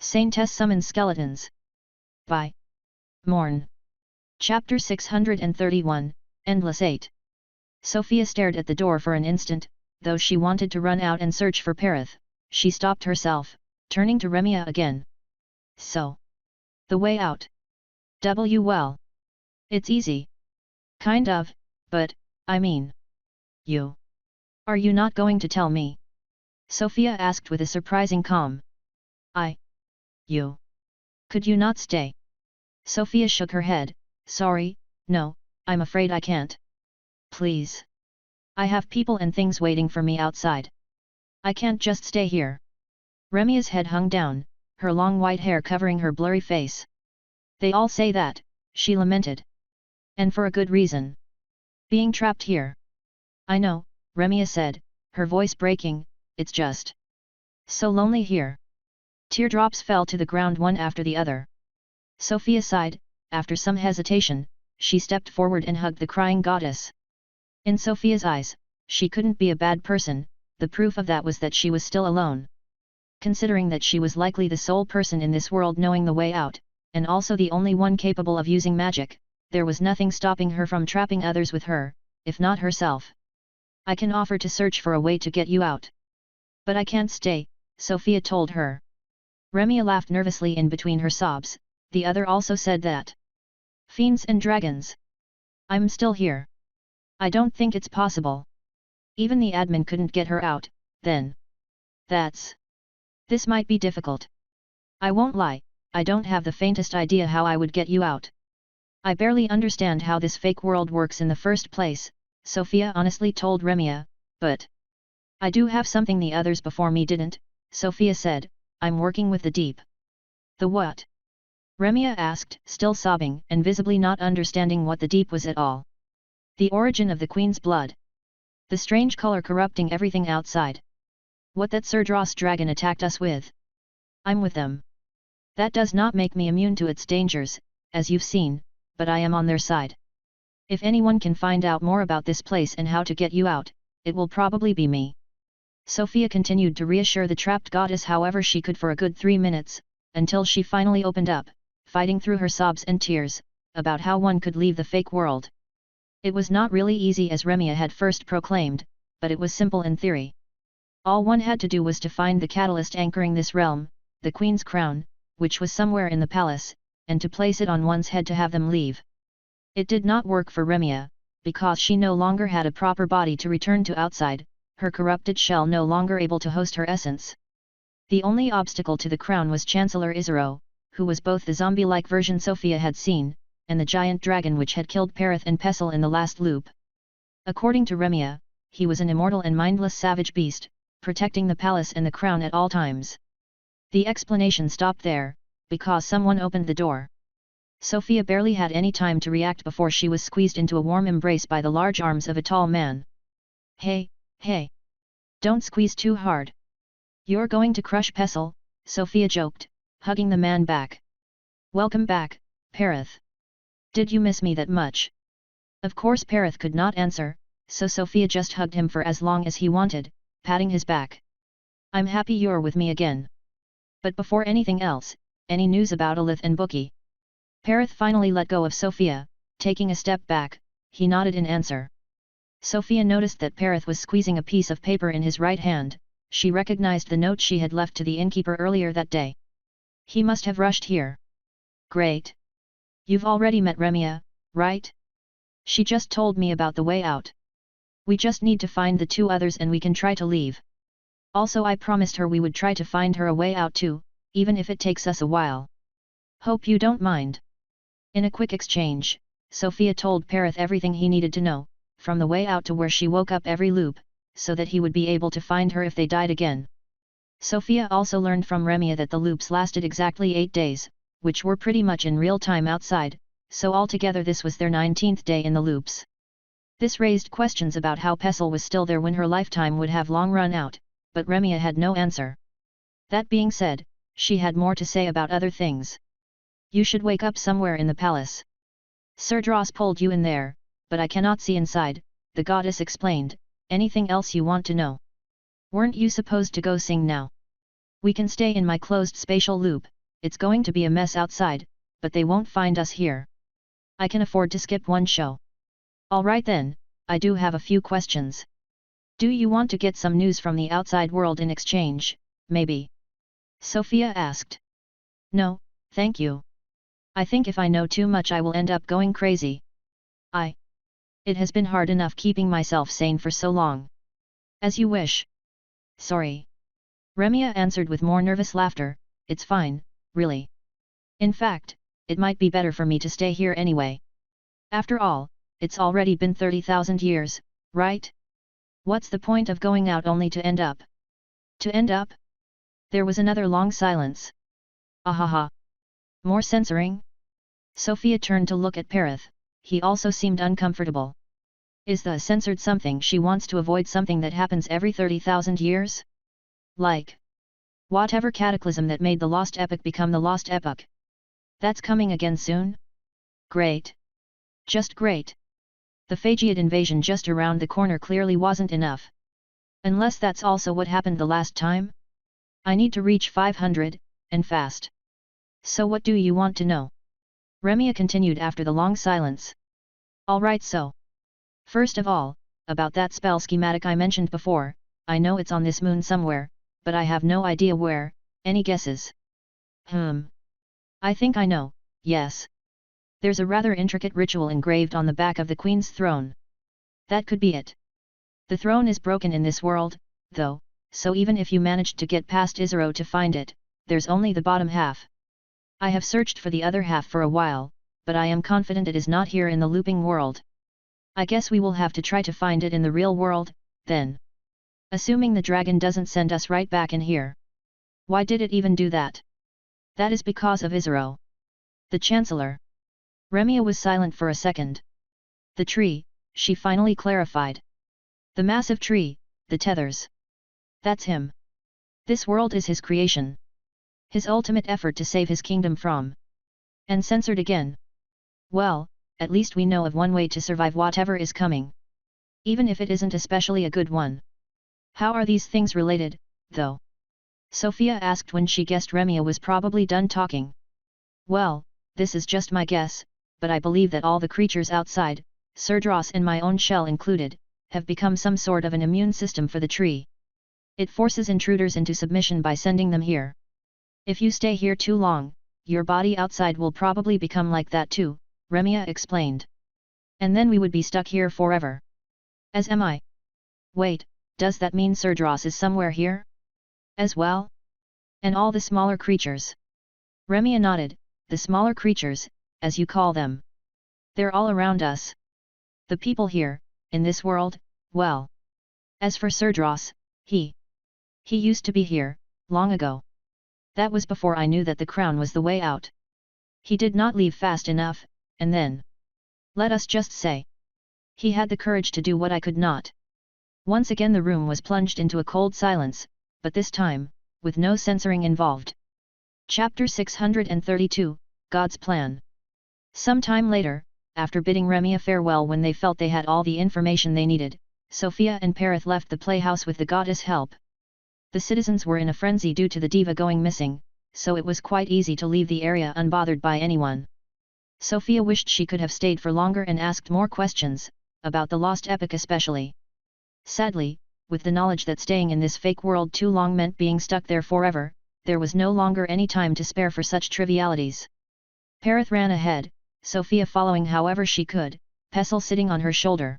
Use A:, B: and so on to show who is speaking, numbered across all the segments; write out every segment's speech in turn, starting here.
A: Saintess summons skeletons. By Morn. Chapter 631, Endless 8. Sofia stared at the door for an instant, though she wanted to run out and search for Perith. She stopped herself, turning to Remia again. So. The way out. Well. It's easy. Kind of, but, I mean. You. Are you not going to tell me? Sofia asked with a surprising calm. You. Could you not stay? Sofia shook her head. Sorry, no, I'm afraid I can't. Please. I have people and things waiting for me outside. I can't just stay here. Remia's head hung down, her long white hair covering her blurry face. They all say that, she lamented. And for a good reason. Being trapped here. I know, Remia said, her voice breaking, it's just so lonely here. Teardrops fell to the ground one after the other. Sofia sighed. After some hesitation, she stepped forward and hugged the crying goddess. In Sofia's eyes, she couldn't be a bad person, the proof of that was that she was still alone. Considering that she was likely the sole person in this world knowing the way out, and also the only one capable of using magic, there was nothing stopping her from trapping others with her, if not herself. I can offer to search for a way to get you out. But I can't stay, Sofia told her. Remia laughed nervously in between her sobs. The other also said that. Fiends and dragons. I'm still here. I don't think it's possible. Even the admin couldn't get her out, then. This might be difficult. I won't lie, I don't have the faintest idea how I would get you out. I barely understand how this fake world works in the first place, Sofia honestly told Remia, but I do have something the others before me didn't, Sofia said. I'm working with the deep. The what? Remia asked, still sobbing and visibly not understanding what the deep was at all. The origin of the queen's blood. The strange color corrupting everything outside. What that Surdros dragon attacked us with. I'm with them. That does not make me immune to its dangers, as you've seen, but I am on their side. If anyone can find out more about this place and how to get you out, it will probably be me. Sofia continued to reassure the trapped goddess however she could for a good 3 minutes, until she finally opened up, fighting through her sobs and tears, about how one could leave the fake world. It was not really easy as Remia had first proclaimed, but it was simple in theory. All one had to do was to find the catalyst anchoring this realm, the queen's crown, which was somewhere in the palace, and to place it on one's head to have them leave. It did not work for Remia, because she no longer had a proper body to return to outside, her corrupted shell no longer able to host her essence. The only obstacle to the crown was Chancellor Izaro, who was both the zombie-like version Sofia had seen, and the giant dragon which had killed Perith and Pestle in the last loop. According to Remia, he was an immortal and mindless savage beast, protecting the palace and the crown at all times. The explanation stopped there, because someone opened the door. Sofia barely had any time to react before she was squeezed into a warm embrace by the large arms of a tall man. Hey! Don't squeeze too hard. You're going to crush Pestle, Sofia joked, hugging the man back. Welcome back, Perith. Did you miss me that much? Of course Perith could not answer, so Sofia just hugged him for as long as he wanted, patting his back. I'm happy you're with me again. But before anything else, any news about Alith and Bookie? Perith finally let go of Sofia, taking a step back, he nodded in answer. Sofia noticed that Perith was squeezing a piece of paper in his right hand. She recognized the note she had left to the innkeeper earlier that day. He must have rushed here. Great. You've already met Remia, right? She just told me about the way out. We just need to find the 2 others and we can try to leave. Also I promised her we would try to find her a way out too, even if it takes us a while. Hope you don't mind. In a quick exchange, Sofia told Perith everything he needed to know, from the way out to where she woke up every loop, so that he would be able to find her if they died again. Sofia also learned from Remia that the loops lasted exactly 8 days, which were pretty much in real time outside, so altogether this was their 19th day in the loops. This raised questions about how Pestle was still there when her lifetime would have long run out, but Remia had no answer. That being said, she had more to say about other things. You should wake up somewhere in the palace. Surdros pulled you in there, but I cannot see inside, the goddess explained. Anything else you want to know? Weren't you supposed to go sing now? We can stay in my closed spatial loop, it's going to be a mess outside, but they won't find us here. I can afford to skip one show. Alright then, I do have a few questions. Do you want to get some news from the outside world in exchange, maybe? Sofia asked. No, thank you. I think if I know too much I will end up going crazy. It has been hard enough keeping myself sane for so long. As you wish. Sorry. Remia answered with more nervous laughter, it's fine, really. In fact, it might be better for me to stay here anyway. After all, it's already been 30,000 years, right? What's the point of going out only to end up? To end up? There was another long silence. Ahaha. More censoring? Sofia turned to look at Perith, he also seemed uncomfortable. Is the censored something she wants to avoid something that happens every 30,000 years? Like whatever cataclysm that made the lost epoch become the lost epoch. That's coming again soon? Great. Just great. The Phagiad invasion just around the corner clearly wasn't enough. Unless that's also what happened the last time? I need to reach 500, and fast. So what do you want to know? Remia continued after the long silence. Alright, so. First of all, about that spell schematic I mentioned before, I know it's on this moon somewhere, but I have no idea where, any guesses? I think I know, yes. There's a rather intricate ritual engraved on the back of the Queen's throne. That could be it. The throne is broken in this world, though, so even if you managed to get past Isaro to find it, there's only the bottom half. I have searched for the other half for a while, but I am confident it is not here in the looping world. I guess we will have to try to find it in the real world, then. Assuming the dragon doesn't send us right back in here. Why did it even do that? That is because of Isaro. The Chancellor. Remia was silent for a second. The tree, she finally clarified. The massive tree, the tethers. That's him. This world is his creation. His ultimate effort to save his kingdom from. And censored again. Well, at least we know of one way to survive whatever is coming. Even if it isn't especially a good one. How are these things related, though? Sofia asked when she guessed Remia was probably done talking. Well, this is just my guess, but I believe that all the creatures outside, Surdros and my own shell included, have become some sort of an immune system for the tree. It forces intruders into submission by sending them here. If you stay here too long, your body outside will probably become like that too, Remia explained. And then we would be stuck here forever. As am I. Wait, does that mean Surdros is somewhere here? As well? And all the smaller creatures? Remia nodded, the smaller creatures, as you call them. They're all around us. The people here, in this world, well. As for Surdros, he used to be here, long ago. That was before I knew that the crown was the way out. He did not leave fast enough, and then. Let us just say. He had the courage to do what I could not. Once again the room was plunged into a cold silence, but this time, with no censoring involved. Chapter 632, God's Plan. Some time later, after bidding Remia farewell when they felt they had all the information they needed, Sofia and Perith left the playhouse with the goddess' help. The citizens were in a frenzy due to the diva going missing, so it was quite easy to leave the area unbothered by anyone. Sofia wished she could have stayed for longer and asked more questions, about the lost epoch especially. Sadly, with the knowledge that staying in this fake world too long meant being stuck there forever, there was no longer any time to spare for such trivialities. Perith ran ahead, Sofia following however she could, Pestle sitting on her shoulder.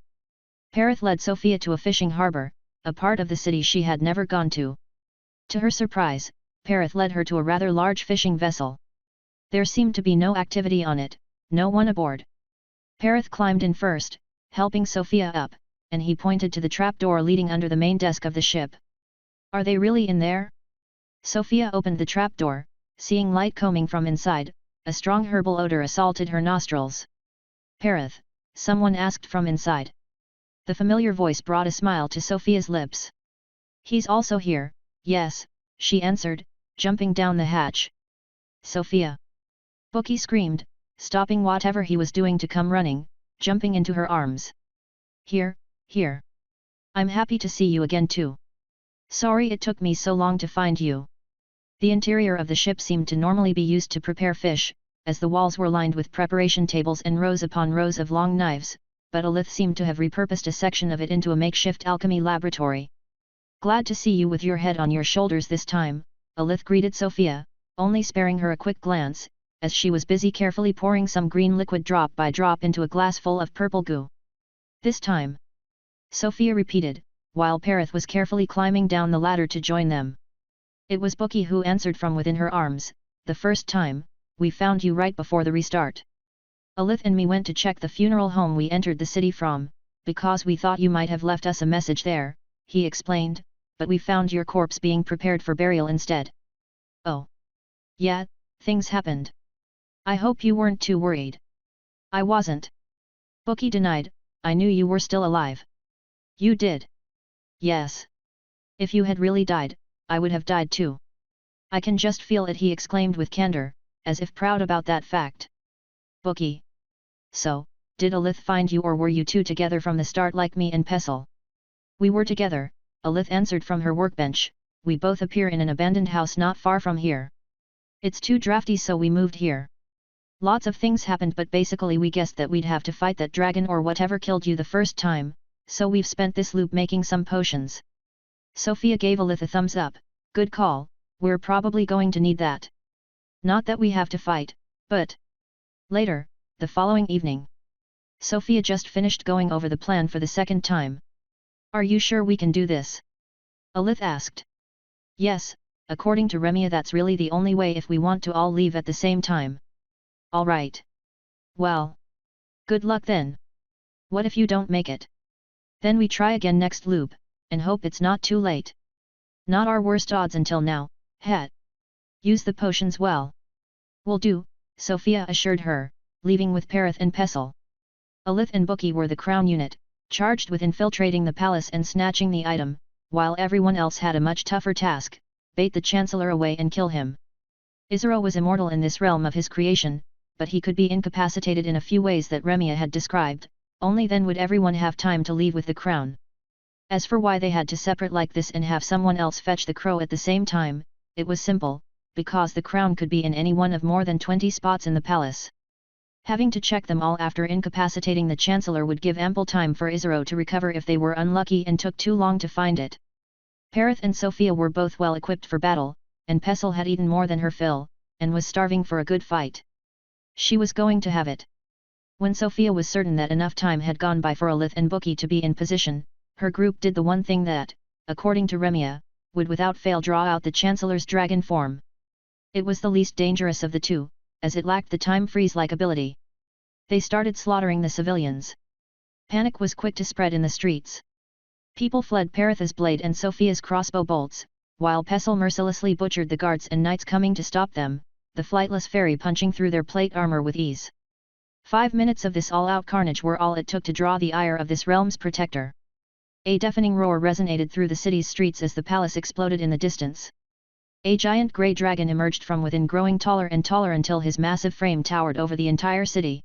A: Perith led Sofia to a fishing harbour, a part of the city she had never gone to. To her surprise, Perith led her to a rather large fishing vessel. There seemed to be no activity on it, no one aboard. Perith climbed in first, helping Sofia up, and he pointed to the trapdoor leading under the main desk of the ship. Are they really in there? Sofia opened the trapdoor, seeing light coming from inside, a strong herbal odor assaulted her nostrils. Perith, someone asked from inside. The familiar voice brought a smile to Sofia's lips. He's also here, yes, she answered, jumping down the hatch. Sofia! Bookie screamed, stopping whatever he was doing to come running, jumping into her arms. Here. I'm happy to see you again too. Sorry it took me so long to find you. The interior of the ship seemed to normally be used to prepare fish, as the walls were lined with preparation tables and rows upon rows of long knives, but Alith seemed to have repurposed a section of it into a makeshift alchemy laboratory. "Glad to see you with your head on your shoulders this time," Alith greeted Sofia, only sparing her a quick glance, as she was busy carefully pouring some green liquid drop by drop into a glass full of purple goo. "This time," Sofia repeated, while Perith was carefully climbing down the ladder to join them. It was Bookie who answered from within her arms. "The first time, we found you right before the restart. Alith and me went to check the funeral home we entered the city from, because we thought you might have left us a message there," he explained, "but we found your corpse being prepared for burial instead." "Oh. Yeah, things happened. I hope you weren't too worried." "I wasn't." Bookie denied, "I knew you were still alive." "You did?" "Yes. If you had really died, I would have died too. I can just feel it," he exclaimed with candor, as if proud about that fact. "Bookie. So, did Alith find you, or were you two together from the start like me and Pestle?" "We were together," Alith answered from her workbench. "We both appear in an abandoned house not far from here. It's too drafty, so we moved here. Lots of things happened, but basically we guessed that we'd have to fight that dragon or whatever killed you the first time, so we've spent this loop making some potions." Sofia gave Alith a thumbs up. "Good call, we're probably going to need that. Not that we have to fight, but..." Later, the following evening, Sofia just finished going over the plan for the second time. "Are you sure we can do this?" Alith asked. "Yes, according to Remia that's really the only way if we want to all leave at the same time." "All right. Well, good luck then. What if you don't make it? Then we try again next loop, and hope it's not too late. Not our worst odds until now, het. Use the potions well." "Will do," Sofia assured her, leaving with Perith and Pestle. Alith and Bookie were the crown unit, charged with infiltrating the palace and snatching the item, while everyone else had a much tougher task: bait the Chancellor away and kill him. Isaro was immortal in this realm of his creation, but he could be incapacitated in a few ways that Remia had described. Only then would everyone have time to leave with the crown. As for why they had to separate like this and have someone else fetch the crow at the same time, it was simple, because the crown could be in any one of more than 20 spots in the palace. Having to check them all after incapacitating the Chancellor would give ample time for Isaro to recover if they were unlucky and took too long to find it. Perith and Sofia were both well equipped for battle, and Pestle had eaten more than her fill, and was starving for a good fight. She was going to have it. When Sofia was certain that enough time had gone by for Alith and Bookie to be in position, her group did the one thing that, according to Remia, would without fail draw out the Chancellor's dragon form. It was the least dangerous of the two, as it lacked the time freeze-like ability. They started slaughtering the civilians. Panic was quick to spread in the streets. People fled Perith's blade and Sofia's crossbow bolts, while Pestle mercilessly butchered the guards and knights coming to stop them, the flightless fairy punching through their plate armor with ease. 5 minutes of this all-out carnage were all it took to draw the ire of this realm's protector. A deafening roar resonated through the city's streets as the palace exploded in the distance. A giant grey dragon emerged from within, growing taller and taller until his massive frame towered over the entire city.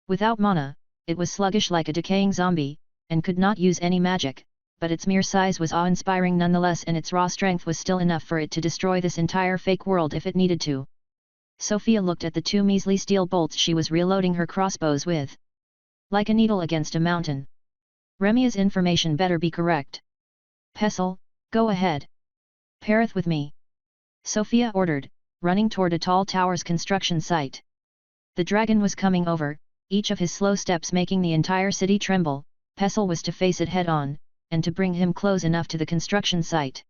A: Without mana, it was sluggish like a decaying zombie, and could not use any magic, but its mere size was awe-inspiring nonetheless, and its raw strength was still enough for it to destroy this entire fake world if it needed to. Sofia looked at the 2 measly steel bolts she was reloading her crossbows with. Like a needle against a mountain. Remia's information better be correct. "Pestle, go ahead. Perith with me," Sofia ordered, running toward a tall tower's construction site. The dragon was coming over, each of his slow steps making the entire city tremble. Pestle was to face it head-on, and to bring him close enough to the construction site.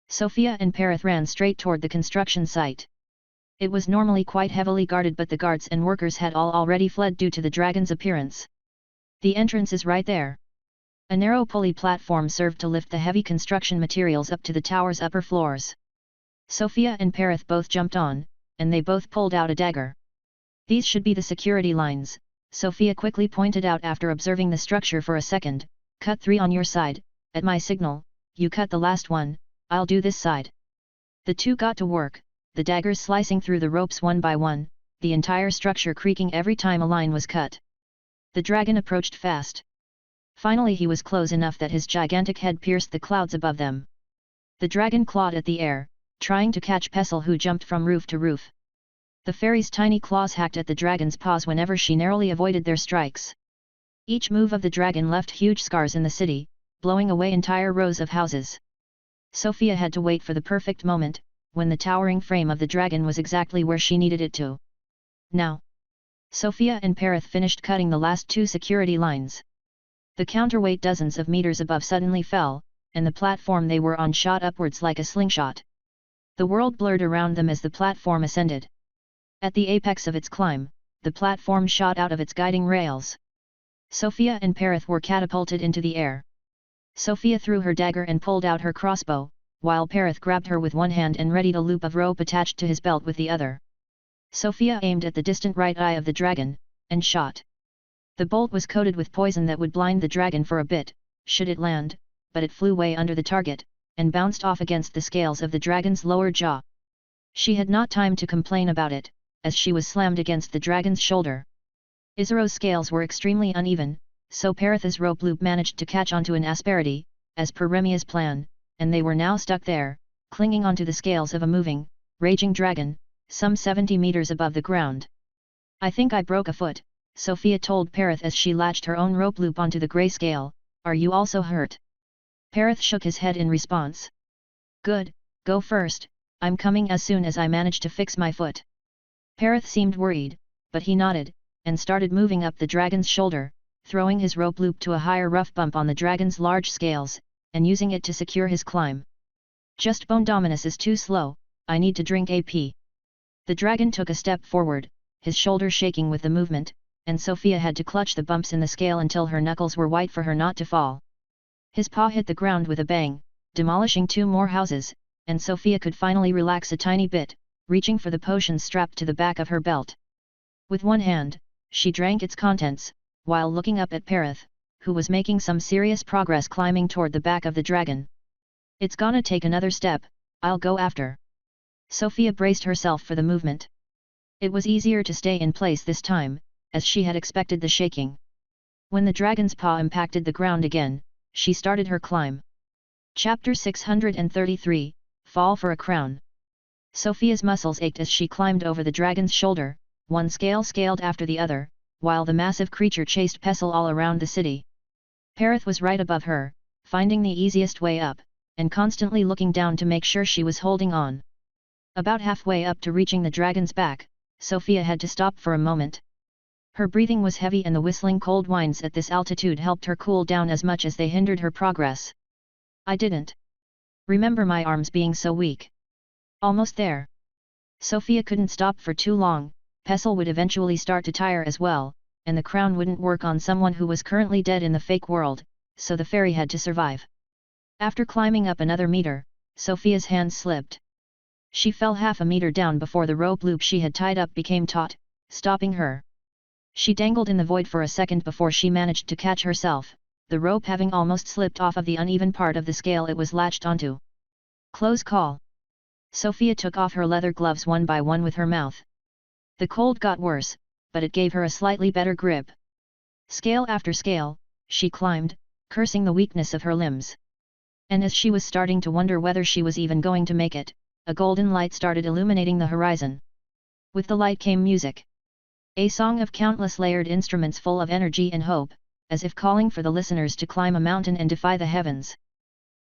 A: Sofia and Perith ran straight toward the construction site. It was normally quite heavily guarded, but the guards and workers had all already fled due to the dragon's appearance. The entrance is right there. A narrow pulley platform served to lift the heavy construction materials up to the tower's upper floors. Sofia and Perith both jumped on, and they both pulled out a dagger. "These should be the security lines," Sofia quickly pointed out after observing the structure for a second. "Cut 3 on your side, at my signal, you cut the last one, I'll do this side." The two got to work, the daggers slicing through the ropes one by one, the entire structure creaking every time a line was cut. The dragon approached fast. Finally he was close enough that his gigantic head pierced the clouds above them. The dragon clawed at the air, trying to catch Pestle, who jumped from roof to roof. The fairy's tiny claws hacked at the dragon's paws whenever she narrowly avoided their strikes. Each move of the dragon left huge scars in the city, blowing away entire rows of houses. Sofia had to wait for the perfect moment, when the towering frame of the dragon was exactly where she needed it to. Now, Sofia and Perith finished cutting the last 2 security lines. The counterweight dozens of meters above suddenly fell, and the platform they were on shot upwards like a slingshot. The world blurred around them as the platform ascended. At the apex of its climb, the platform shot out of its guiding rails. Sofia and Perith were catapulted into the air. Sofia threw her dagger and pulled out her crossbow, while Perith grabbed her with one hand and readied a loop of rope attached to his belt with the other. Sofia aimed at the distant right eye of the dragon, and shot. The bolt was coated with poison that would blind the dragon for a bit, should it land, but it flew way under the target, and bounced off against the scales of the dragon's lower jaw. She had not time to complain about it, as she was slammed against the dragon's shoulder. Isaro's scales were extremely uneven, so Perith's rope loop managed to catch onto an asperity, as per Remia's plan, and they were now stuck there, clinging onto the scales of a moving, raging dragon, some 70 meters above the ground. "I think I broke a foot," Sofia told Perith as she latched her own rope loop onto the grey scale. "Are you also hurt?" Perith shook his head in response. "Good, go first, I'm coming as soon as I manage to fix my foot." Perith seemed worried, but he nodded, and started moving up the dragon's shoulder, throwing his rope loop to a higher rough bump on the dragon's large scales, and using it to secure his climb. "Just Bone Dominus is too slow, I need to drink AP." The dragon took a step forward, his shoulder shaking with the movement, and Sofia had to clutch the bumps in the scale until her knuckles were white for her not to fall. His paw hit the ground with a bang, demolishing 2 more houses, and Sofia could finally relax a tiny bit, reaching for the potion strapped to the back of her belt. With one hand, she drank its contents, while looking up at Perith, who was making some serious progress climbing toward the back of the dragon. "It's gonna take another step, I'll go after." Sofia braced herself for the movement. It was easier to stay in place this time, as she had expected the shaking. When the dragon's paw impacted the ground again, she started her climb. Chapter 633, Fall for a Crown. Sofia's muscles ached as she climbed over the dragon's shoulder, one scale scaled after the other, while the massive creature chased Pestle all around the city. Perith was right above her, finding the easiest way up, and constantly looking down to make sure she was holding on. About halfway up to reaching the dragon's back, Sofia had to stop for a moment. Her breathing was heavy and the whistling cold winds at this altitude helped her cool down as much as they hindered her progress. "I didn't remember my arms being so weak." Almost there. Sofia couldn't stop for too long. Pestle would eventually start to tire as well, and the crown wouldn't work on someone who was currently dead in the fake world, so the fairy had to survive. After climbing up another meter, Sofia's hands slipped. She fell half a meter down before the rope loop she had tied up became taut, stopping her. She dangled in the void for a second before she managed to catch herself, the rope having almost slipped off of the uneven part of the scale it was latched onto. Close call. Sofia took off her leather gloves one by one with her mouth. The cold got worse, but it gave her a slightly better grip. Scale after scale, she climbed, cursing the weakness of her limbs. And as she was starting to wonder whether she was even going to make it, a golden light started illuminating the horizon. With the light came music. A song of countless layered instruments full of energy and hope, as if calling for the listeners to climb a mountain and defy the heavens.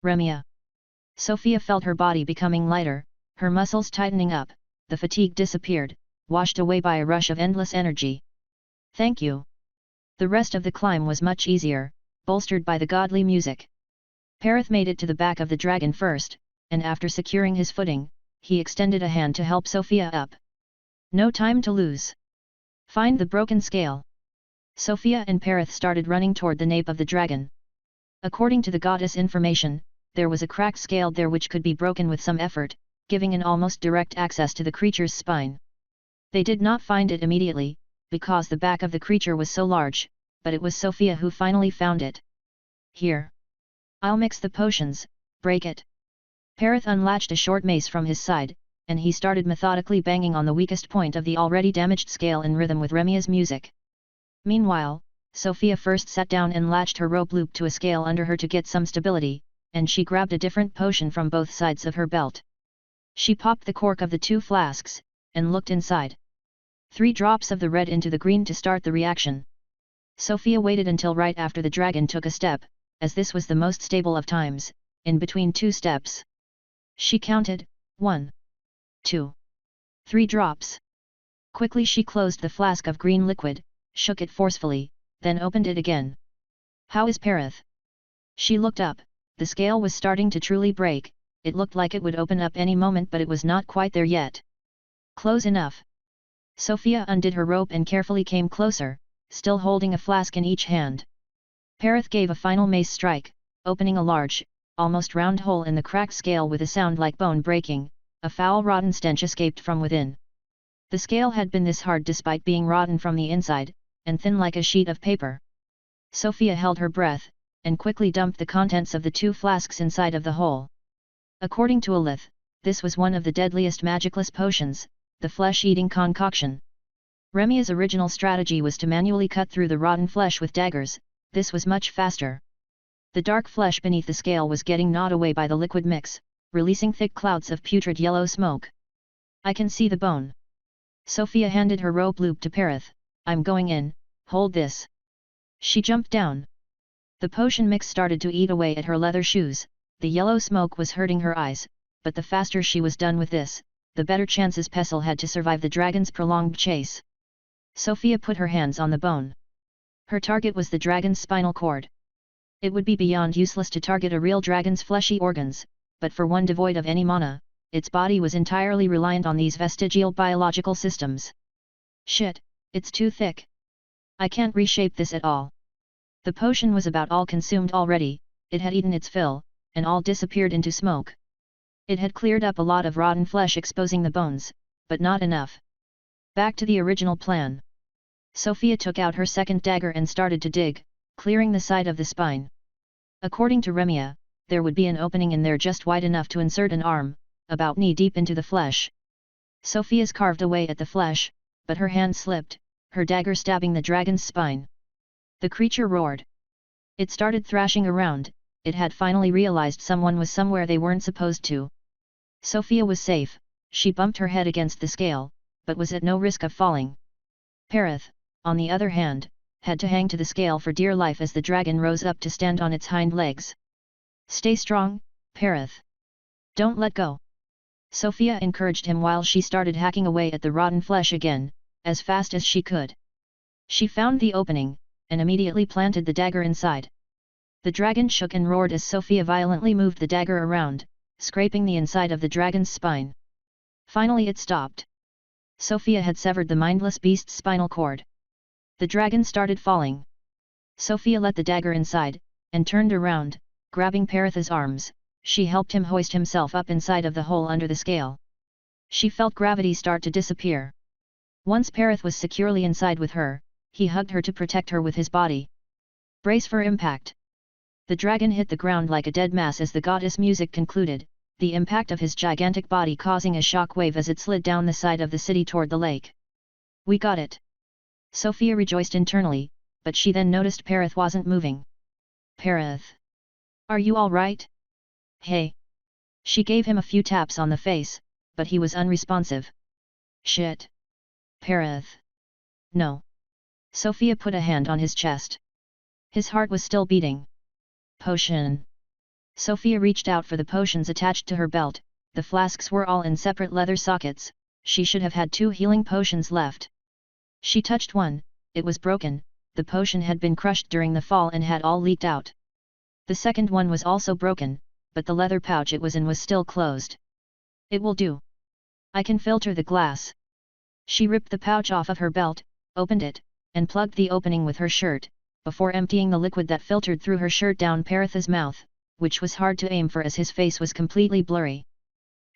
A: Remia. Sofia felt her body becoming lighter, her muscles tightening up, the fatigue disappeared, washed away by a rush of endless energy. "Thank you." The rest of the climb was much easier, bolstered by the godly music. Perith made it to the back of the dragon first, and after securing his footing, he extended a hand to help Sofia up. "No time to lose. Find the broken scale." Sofia and Perith started running toward the nape of the dragon. According to the goddess information, there was a cracked scale there which could be broken with some effort, giving an almost direct access to the creature's spine. They did not find it immediately, because the back of the creature was so large, but it was Sofia who finally found it. "Here. I'll mix the potions, break it." Perith unlatched a short mace from his side, and he started methodically banging on the weakest point of the already damaged scale in rhythm with Remia's music. Meanwhile, Sofia first sat down and latched her rope loop to a scale under her to get some stability, and she grabbed a different potion from both sides of her belt. She popped the cork of the 2 flasks, and looked inside. 3 drops of the red into the green to start the reaction. Sofia waited until right after the dragon took a step, as this was the most stable of times, in between 2 steps. She counted, 1, 2, 3 drops. Quickly she closed the flask of green liquid, shook it forcefully, then opened it again. How is Perith? She looked up, the scale was starting to truly break, it looked like it would open up any moment but it was not quite there yet. Close enough. Sofia undid her rope and carefully came closer, still holding a flask in each hand. Perith gave a final mace strike, opening a large, almost round hole in the cracked scale with a sound like bone breaking. A foul rotten stench escaped from within. The scale had been this hard despite being rotten from the inside, and thin like a sheet of paper. Sofia held her breath, and quickly dumped the contents of the 2 flasks inside of the hole. According to Alith, this was one of the deadliest magicless potions, the flesh-eating concoction. Remia's original strategy was to manually cut through the rotten flesh with daggers, this was much faster. The dark flesh beneath the scale was getting gnawed away by the liquid mix, releasing thick clouds of putrid yellow smoke. I can see the bone. Sofia handed her rope loop to Perith. I'm going in, hold this. She jumped down. The potion mix started to eat away at her leather shoes, the yellow smoke was hurting her eyes, but the faster she was done with this, the better chances Pestle had to survive the dragon's prolonged chase. Sofia put her hands on the bone. Her target was the dragon's spinal cord. It would be beyond useless to target a real dragon's fleshy organs, but for one devoid of any mana, its body was entirely reliant on these vestigial biological systems. Shit, it's too thick. I can't reshape this at all. The potion was about all consumed already, it had eaten its fill, and all disappeared into smoke. It had cleared up a lot of rotten flesh exposing the bones, but not enough. Back to the original plan. Sofia took out her second dagger and started to dig, clearing the side of the spine. According to Remia, there would be an opening in there just wide enough to insert an arm, about knee-deep into the flesh. Sofia's carved away at the flesh, but her hand slipped, her dagger stabbing the dragon's spine. The creature roared. It started thrashing around, it had finally realized someone was somewhere they weren't supposed to. Sofia was safe, she bumped her head against the scale, but was at no risk of falling. Perith, on the other hand, had to hang to the scale for dear life as the dragon rose up to stand on its hind legs. Stay strong, Perith. Don't let go. Sofia encouraged him while she started hacking away at the rotten flesh again, as fast as she could. She found the opening, and immediately planted the dagger inside. The dragon shook and roared as Sofia violently moved the dagger around, scraping the inside of the dragon's spine. Finally it stopped. Sofia had severed the mindless beast's spinal cord. The dragon started falling. Sofia let the dagger inside, and turned around, grabbing Perith's arms, she helped him hoist himself up inside of the hole under the scale. She felt gravity start to disappear. Once Perith was securely inside with her, he hugged her to protect her with his body. Brace for impact. The dragon hit the ground like a dead mass as the goddess music concluded, the impact of his gigantic body causing a shock wave as it slid down the side of the city toward the lake. We got it. Sofia rejoiced internally, but she then noticed Perith wasn't moving. Perith. Are you all right? Hey. She gave him a few taps on the face, but he was unresponsive. Shit. Perith. No. Sofia put a hand on his chest. His heart was still beating. Potion. Sofia reached out for the potions attached to her belt, the flasks were all in separate leather sockets, she should have had 2 healing potions left. She touched one, it was broken, the potion had been crushed during the fall and had all leaked out. The second one was also broken, but the leather pouch it was in was still closed. It will do. I can filter the glass. She ripped the pouch off of her belt, opened it, and plugged the opening with her shirt, before emptying the liquid that filtered through her shirt down Perith's mouth, which was hard to aim for as his face was completely blurry.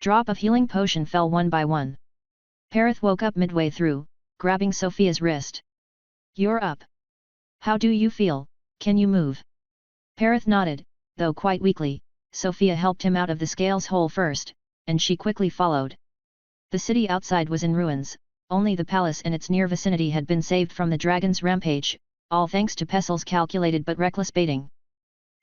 A: Drop of healing potion fell one by one. Perith woke up midway through, grabbing Sofia's wrist. You're up. How do you feel, can you move? Perith nodded, though quite weakly. Sofia helped him out of the scales hole first, and she quickly followed. The city outside was in ruins, only the palace and its near vicinity had been saved from the dragon's rampage, all thanks to Pestle's calculated but reckless baiting.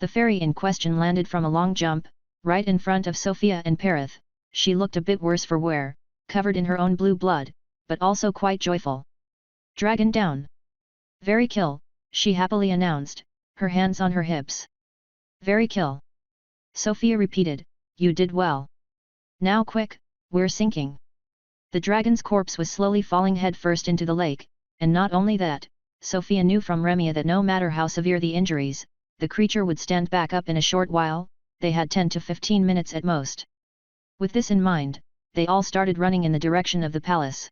A: The ferry in question landed from a long jump, right in front of Sofia and Perith, she looked a bit worse for wear, covered in her own blue blood, but also quite joyful. Dragon down. Very kill, she happily announced, her hands on her hips. Very kill. Sofia repeated, you did well. Now quick, we're sinking. The dragon's corpse was slowly falling headfirst into the lake, and not only that, Sofia knew from Remia that no matter how severe the injuries, the creature would stand back up in a short while. They had 10 to 15 minutes at most. With this in mind, they all started running in the direction of the palace.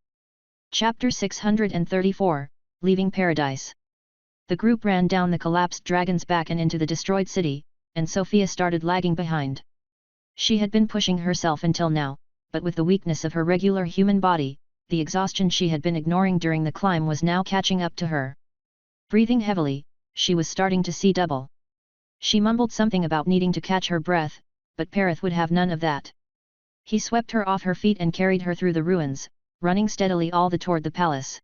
A: Chapter 634, Leaving Paradise. The group ran down the collapsed dragon's back and into the destroyed city, and Sofia started lagging behind. She had been pushing herself until now, but with the weakness of her regular human body, the exhaustion she had been ignoring during the climb was now catching up to her. Breathing heavily, she was starting to see double. She mumbled something about needing to catch her breath, but Perith would have none of that. He swept her off her feet and carried her through the ruins, running steadily all the toward the palace.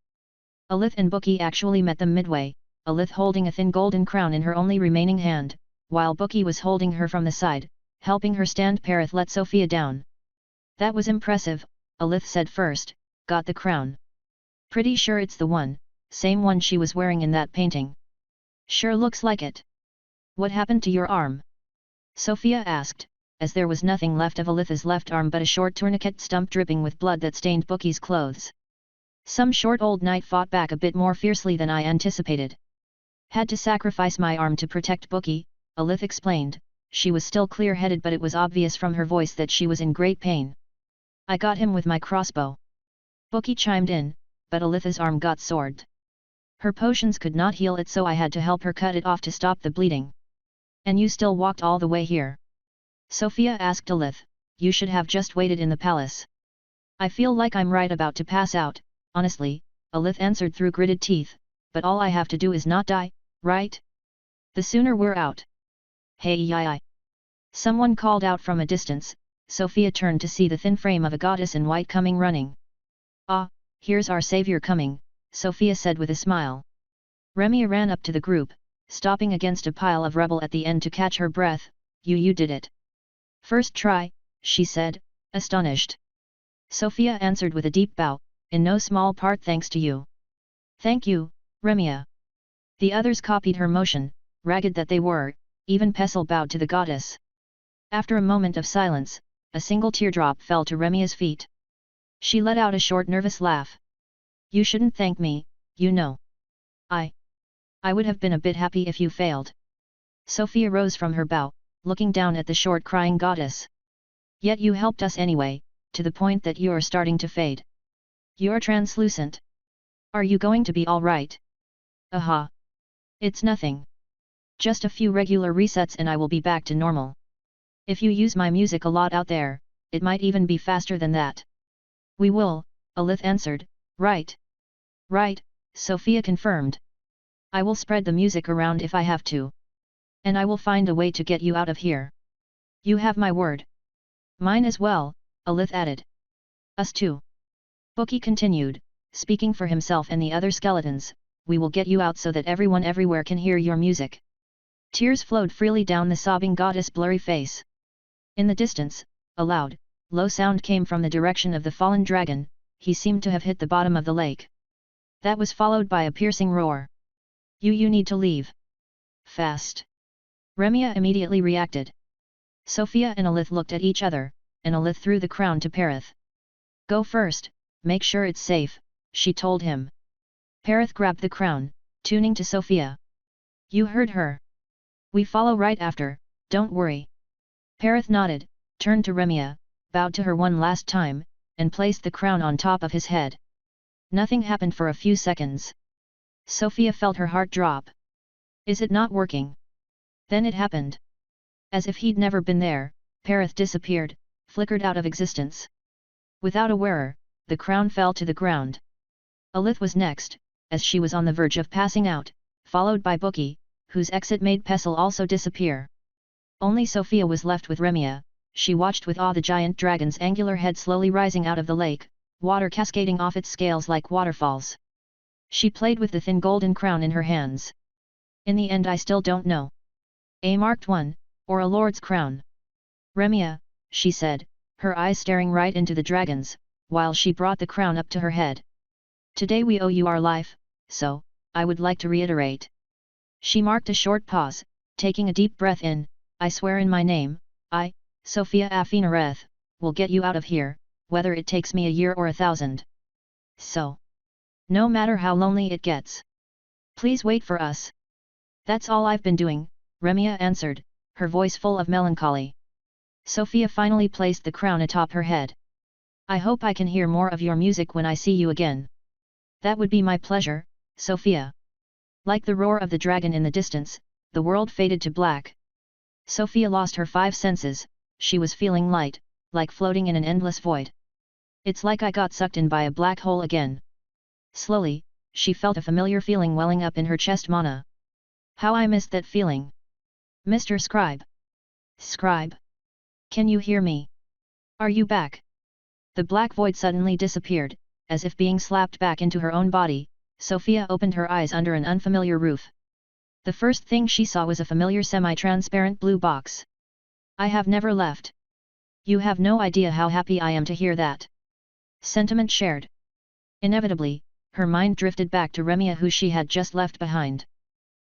A: Alith and Bookie actually met them midway, Alith holding a thin golden crown in her only remaining hand, while Bookie was holding her from the side, helping her stand. Perith let Sofia down. That was impressive, Alith said first, got the crown. Pretty sure it's the one, same one she was wearing in that painting. Sure looks like it. What happened to your arm? Sofia asked, as there was nothing left of Alith's left arm but a short tourniquet stump dripping with blood that stained Bookie's clothes. Some short old knight fought back a bit more fiercely than I anticipated. Had to sacrifice my arm to protect Bookie, Alith explained. She was still clear-headed, but it was obvious from her voice that she was in great pain. I got him with my crossbow. Bookie chimed in, but Alith's arm got sored. Her potions could not heal it, so I had to help her cut it off to stop the bleeding. And you still walked all the way here? Sofia asked Alith. You should have just waited in the palace. I feel like I'm right about to pass out, honestly, Alith answered through gritted teeth, but all I have to do is not die, right? The sooner we're out. Hey yi. Someone called out from a distance. Sofia turned to see the thin frame of a goddess in white coming running. Ah, here's our savior coming, Sofia said with a smile. Remia ran up to the group, stopping against a pile of rubble at the end to catch her breath. You did it. First try, she said, astonished. Sofia answered with a deep bow, in no small part thanks to you. Thank you, Remia. The others copied her motion, ragged that they were. Even Pestle bowed to the goddess. After a moment of silence, a single teardrop fell to Remia's feet. She let out a short nervous laugh. You shouldn't thank me, you know. I would have been a bit happy if you failed. Sofia rose from her bow, looking down at the short crying goddess. Yet you helped us anyway, to the point that you're starting to fade. You're translucent. Are you going to be all right? Aha. It's nothing. Just a few regular resets and I will be back to normal. If you use my music a lot out there, it might even be faster than that. We will, Alith answered. Right. Right, Sofia confirmed. I will spread the music around if I have to. And I will find a way to get you out of here. You have my word. Mine as well, Alith added. Us too. Bookie continued, speaking for himself and the other skeletons. We will get you out so that everyone everywhere can hear your music. Tears flowed freely down the sobbing goddess' blurry face. In the distance, a loud, low sound came from the direction of the fallen dragon. He seemed to have hit the bottom of the lake. That was followed by a piercing roar. You need to leave. Fast. Remia immediately reacted. Sofia and Alith looked at each other, and Alith threw the crown to Perith. Go first, make sure it's safe, she told him. Perith grabbed the crown, tuning to Sofia. You heard her. We follow right after, don't worry. Perith nodded, turned to Remia, bowed to her one last time, and placed the crown on top of his head. Nothing happened for a few seconds. Sofia felt her heart drop. Is it not working? Then it happened. As if he'd never been there, Perith disappeared, flickered out of existence. Without a wearer, the crown fell to the ground. Alith was next, as she was on the verge of passing out, followed by Bookie, whose exit made Pestle also disappear. Only Sofia was left with Remia. She watched with awe the giant dragon's angular head slowly rising out of the lake, water cascading off its scales like waterfalls. She played with the thin golden crown in her hands. In the end I still don't know. A marked one, or a lord's crown. Remia, she said, her eyes staring right into the dragon's, while she brought the crown up to her head. Today we owe you our life, so, I would like to reiterate. She marked a short pause, taking a deep breath in. I swear in my name, I, Sofia Afinareth, will get you out of here, whether it takes me a year or 1,000. So. No matter how lonely it gets. Please wait for us. That's all I've been doing, Remia answered, her voice full of melancholy. Sofia finally placed the crown atop her head. I hope I can hear more of your music when I see you again. That would be my pleasure, Sofia. Like the roar of the dragon in the distance, the world faded to black. Sofia lost her 5 senses, she was feeling light, like floating in an endless void. It's like I got sucked in by a black hole again. Slowly, she felt a familiar feeling welling up in her chest. Mana. How I missed that feeling. Mr. Scribe. Scribe? Can you hear me? Are you back? The black void suddenly disappeared, as if being slapped back into her own body. Sofia opened her eyes under an unfamiliar roof. The first thing she saw was a familiar semi-transparent blue box. I have never left. You have no idea how happy I am to hear that. Sentiment shared. Inevitably, her mind drifted back to Remia, who she had just left behind.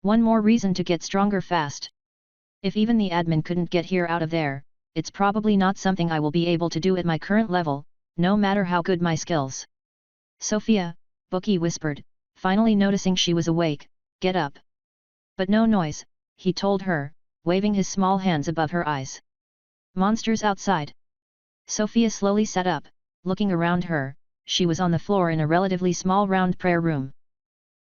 A: One more reason to get stronger fast. If even the admin couldn't get here out of there, it's probably not something I will be able to do at my current level, no matter how good my skills. Sofia, Bookie whispered, finally noticing she was awake, get up. But no noise, he told her, waving his small hands above her eyes. Monsters outside. Sofia slowly sat up, looking around her. She was on the floor in a relatively small round prayer room.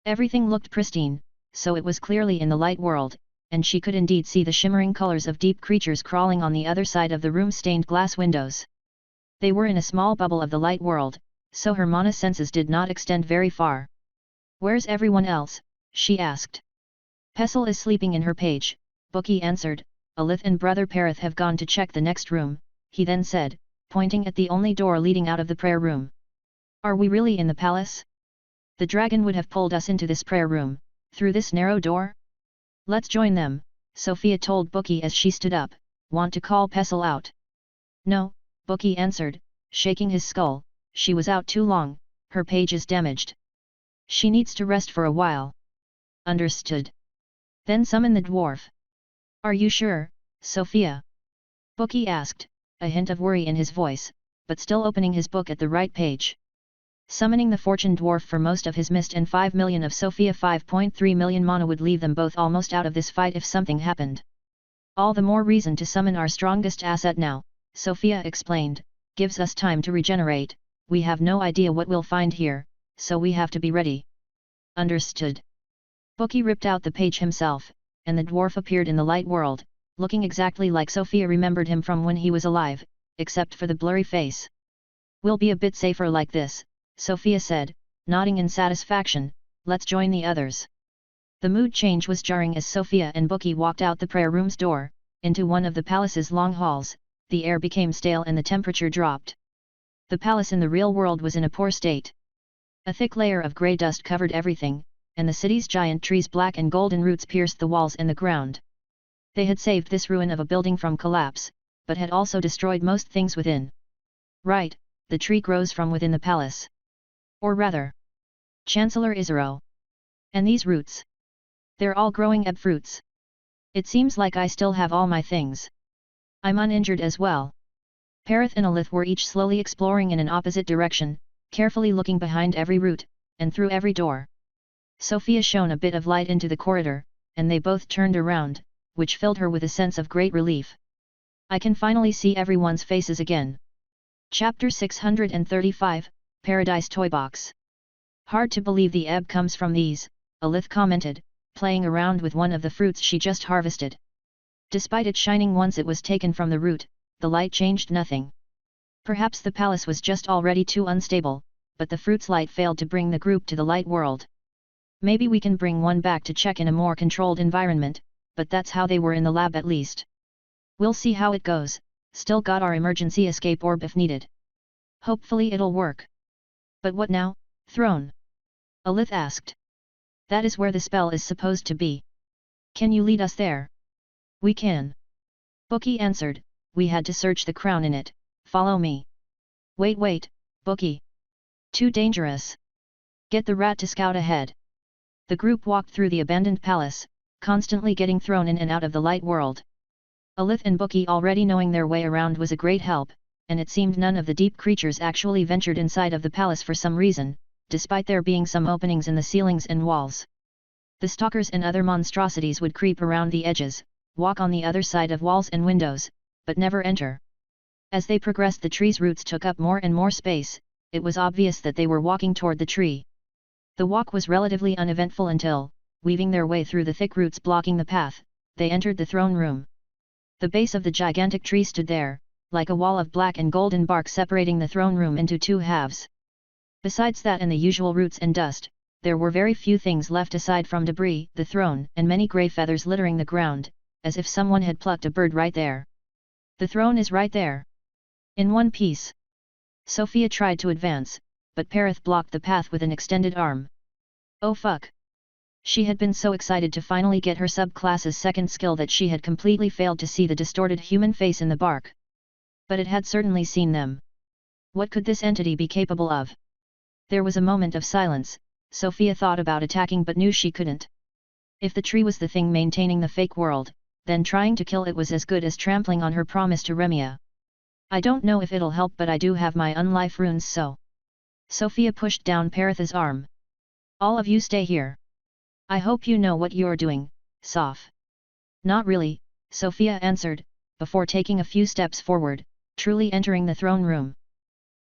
A: Everything looked pristine, so it was clearly in the light world, and she could indeed see the shimmering colors of deep creatures crawling on the other side of the room's stained glass windows. They were in a small bubble of the light world, so her mana senses did not extend very far. Where's everyone else? She asked. Pestle is sleeping in her page, Bookie answered. Alith and Brother Perith have gone to check the next room, he then said, pointing at the only door leading out of the prayer room. Are we really in the palace? The dragon would have pulled us into this prayer room, through this narrow door? Let's join them, Sofia told Bookie as she stood up. Want to call Pestle out? No, Bookie answered, shaking his skull. She was out too long, her page is damaged. She needs to rest for a while. Understood. Then summon the dwarf. Are you sure, Sofia? Bookie asked, a hint of worry in his voice, but still opening his book at the right page. Summoning the fortune dwarf for most of his mist and 5 million of Sofia 5.3 million mana would leave them both almost out of this fight if something happened. All the more reason to summon our strongest asset now, Sofia explained, gives us time to regenerate, we have no idea what we'll find here, so we have to be ready. Understood. Bookie ripped out the page himself, and the dwarf appeared in the light world, looking exactly like Sofia remembered him from when he was alive, except for the blurry face. We'll be a bit safer like this, Sofia said, nodding in satisfaction. Let's join the others. The mood change was jarring as Sofia and Bookie walked out the prayer room's door, into one of the palace's long halls. The air became stale and the temperature dropped. The palace in the real world was in a poor state. A thick layer of grey dust covered everything, and the city's giant trees' black and golden roots pierced the walls and the ground. They had saved this ruin of a building from collapse, but had also destroyed most things within. Right, the tree grows from within the palace. Or rather, Chancellor Isaro. And these roots? They're all growing ebb fruits. It seems like I still have all my things. I'm uninjured as well. Perith and Alith were each slowly exploring in an opposite direction, carefully looking behind every root, and through every door. Sofia shone a bit of light into the corridor, and they both turned around, which filled her with a sense of great relief. I can finally see everyone's faces again. Chapter 635, Paradise Toy Box. Hard to believe the ebb comes from these, Alith commented, playing around with one of the fruits she just harvested. Despite it shining once it was taken from the root, the light changed nothing. Perhaps the palace was just already too unstable, but the fruit's light failed to bring the group to the light world. Maybe we can bring one back to check in a more controlled environment, but that's how they were in the lab at least. We'll see how it goes, still got our emergency escape orb if needed. Hopefully it'll work. But what now, throne? Alith asked. That is where the spell is supposed to be. Can you lead us there? We can. Bookie answered, we had to search the crown in it, Follow me. Wait, Bookie. Too dangerous. Get the rat to scout ahead. The group walked through the abandoned palace, constantly getting thrown in and out of the light world. Alith and Bookie already knowing their way around was a great help, and it seemed none of the deep creatures actually ventured inside of the palace for some reason, despite there being some openings in the ceilings and walls. The stalkers and other monstrosities would creep around the edges, walk on the other side of walls and windows, but never enter. As they progressed, the tree's roots took up more and more space. It was obvious that they were walking toward the tree. The walk was relatively uneventful until, weaving their way through the thick roots blocking the path, they entered the throne room. The base of the gigantic tree stood there, like a wall of black and golden bark separating the throne room into two halves. Besides that and the usual roots and dust, there were very few things left aside from debris, the throne, and many grey feathers littering the ground, as if someone had plucked a bird right there. The throne is right there. In one piece. Sofia tried to advance, but Perith blocked the path with an extended arm. Oh fuck! She had been so excited to finally get her subclass's second skill that she had completely failed to see the distorted human face in the bark. But it had certainly seen them. What could this entity be capable of? There was a moment of silence. Sofia thought about attacking but knew she couldn't. If the tree was the thing maintaining the fake world, then trying to kill it was as good as trampling on her promise to Remia. I don't know if it'll help, but I do have my unlife runes, so. Sofia pushed down Perith's arm. All of you stay here. I hope you know what you're doing, Sof. Not really, Sofia answered, before taking a few steps forward, truly entering the throne room.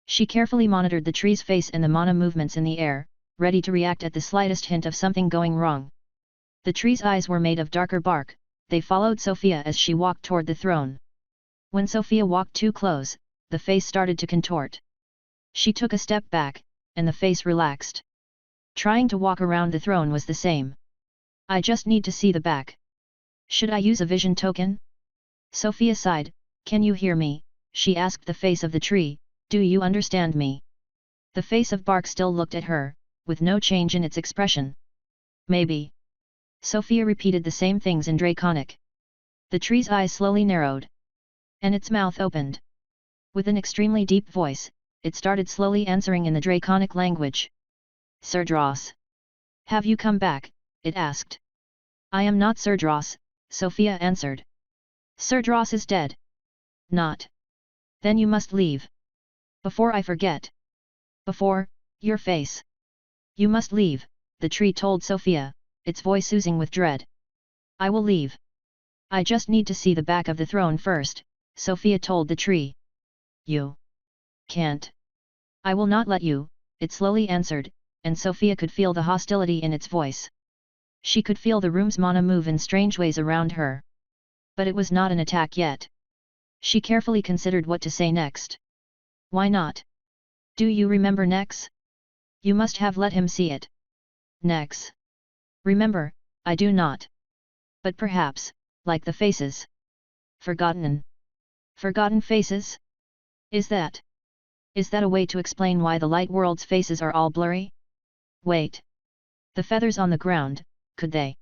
A: She carefully monitored the tree's face and the mana movements in the air, ready to react at the slightest hint of something going wrong. The tree's eyes were made of darker bark. They followed Sofia as she walked toward the throne. When Sofia walked too close, the face started to contort. She took a step back, and the face relaxed. Trying to walk around the throne was the same. I just need to see the back. Should I use a vision token? Sofia sighed. Can you hear me? She asked the face of the tree. Do you understand me? The face of bark still looked at her, with no change in its expression. Maybe. Sofia repeated the same things in Draconic. The tree's eyes slowly narrowed. And its mouth opened. With an extremely deep voice, it started slowly answering in the Draconic language. Serdros. Have you come back? It asked. I am not Serdros, Sofia answered. Serdros is dead. Not. Then you must leave. Before I forget. Before, your face. You must leave, the tree told Sofia, its voice oozing with dread. I will leave. I just need to see the back of the throne first, Sofia told the tree. You can't. I will not let you, it slowly answered, and Sofia could feel the hostility in its voice. She could feel the room's mana move in strange ways around her. But it was not an attack yet. She carefully considered what to say next. Why not? Do you remember Nex? You must have let him see it. Nex. Remember, I do not. But perhaps, like the faces. Forgotten. Forgotten faces? Is that a way to explain why the light world's faces are all blurry? Wait. The feathers on the ground, could they?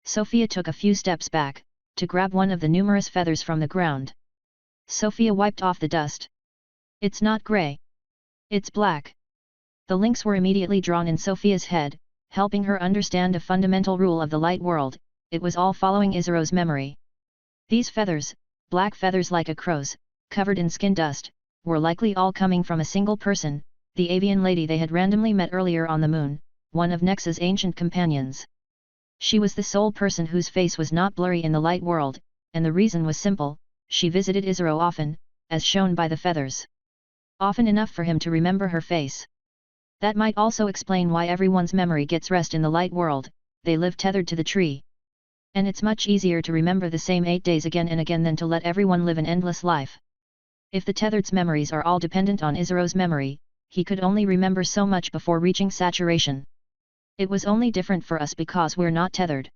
A: Sofia took a few steps back, to grab one of the numerous feathers from the ground. Sofia wiped off the dust. It's not grey. It's black. The links were immediately drawn in Sofia's head, helping her understand a fundamental rule of the light world. It was all following Izaro's memory. These feathers, black feathers like a crow's, covered in skin dust, were likely all coming from a single person, the avian lady they had randomly met earlier on the moon, one of Nex's ancient companions. She was the sole person whose face was not blurry in the light world, and the reason was simple: she visited Izaro often, as shown by the feathers. Often enough for him to remember her face. That might also explain why everyone's memory gets rest in the light world. They live tethered to the tree. And it's much easier to remember the same 8 days again and again than to let everyone live an endless life. If the tethered's memories are all dependent on Izaro's memory, he could only remember so much before reaching saturation. It was only different for us because we're not tethered.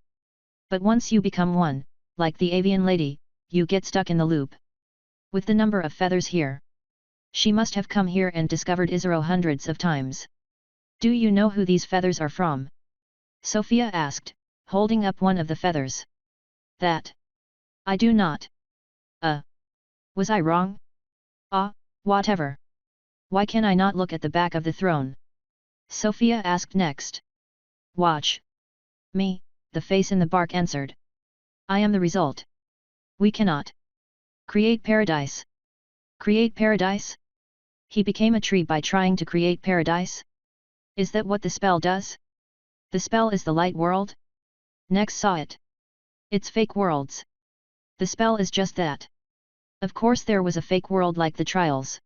A: But once you become one, like the avian lady, you get stuck in the loop. With the number of feathers here. She must have come here and discovered Izaro hundreds of times. Do you know who these feathers are from? Sofia asked, holding up one of the feathers. That. I do not. Was I wrong? Whatever. Why can I not look at the back of the throne? Sofia asked next. Watch. Me, the face in the bark answered. I am the result. We cannot create paradise. Create paradise? He became a tree by trying to create paradise? Is that what the spell does? The spell is the light world? Next saw it. It's fake worlds. The spell is just that. Of course there was a fake world like the trials.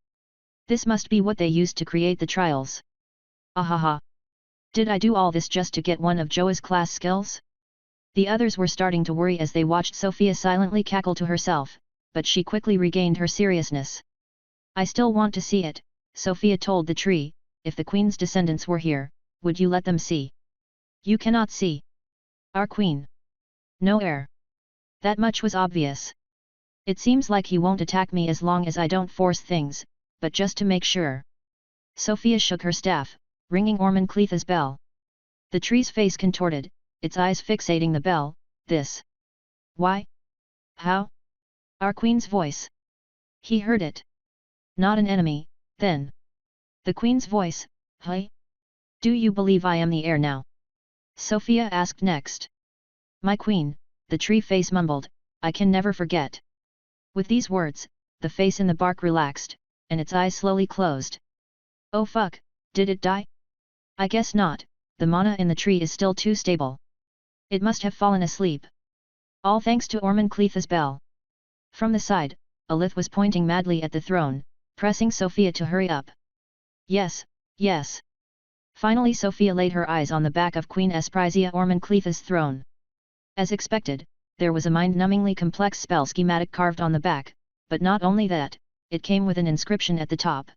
A: This must be what they used to create the trials. Ahaha. Did I do all this just to get one of Joa's class skills? The others were starting to worry as they watched Sofia silently cackle to herself, but she quickly regained her seriousness. I still want to see it, Sofia told the tree. If the queen's descendants were here, would you let them see? You cannot see. Our queen. No heir. That much was obvious. It seems like he won't attack me as long as I don't force things, but just to make sure. Sofia shook her staff, ringing Ormancletha's bell. The tree's face contorted, its eyes fixating the bell. This. Why? How? Our queen's voice. He heard it. Not an enemy, then. The queen's voice, hey? Do you believe I am the heir now? Sofia asked next. My queen, the tree face mumbled, I can never forget. With these words, the face in the bark relaxed, and its eyes slowly closed. Oh fuck, did it die? I guess not, the mana in the tree is still too stable. It must have fallen asleep. All thanks to Ormancletha's bell. From the side, Alith was pointing madly at the throne, pressing Sofia to hurry up. Yes, yes. Finally Sofia laid her eyes on the back of Queen Esprizia Ormancletha's throne. As expected, there was a mind-numbingly complex spell schematic carved on the back, but not only that, it came with an inscription at the top.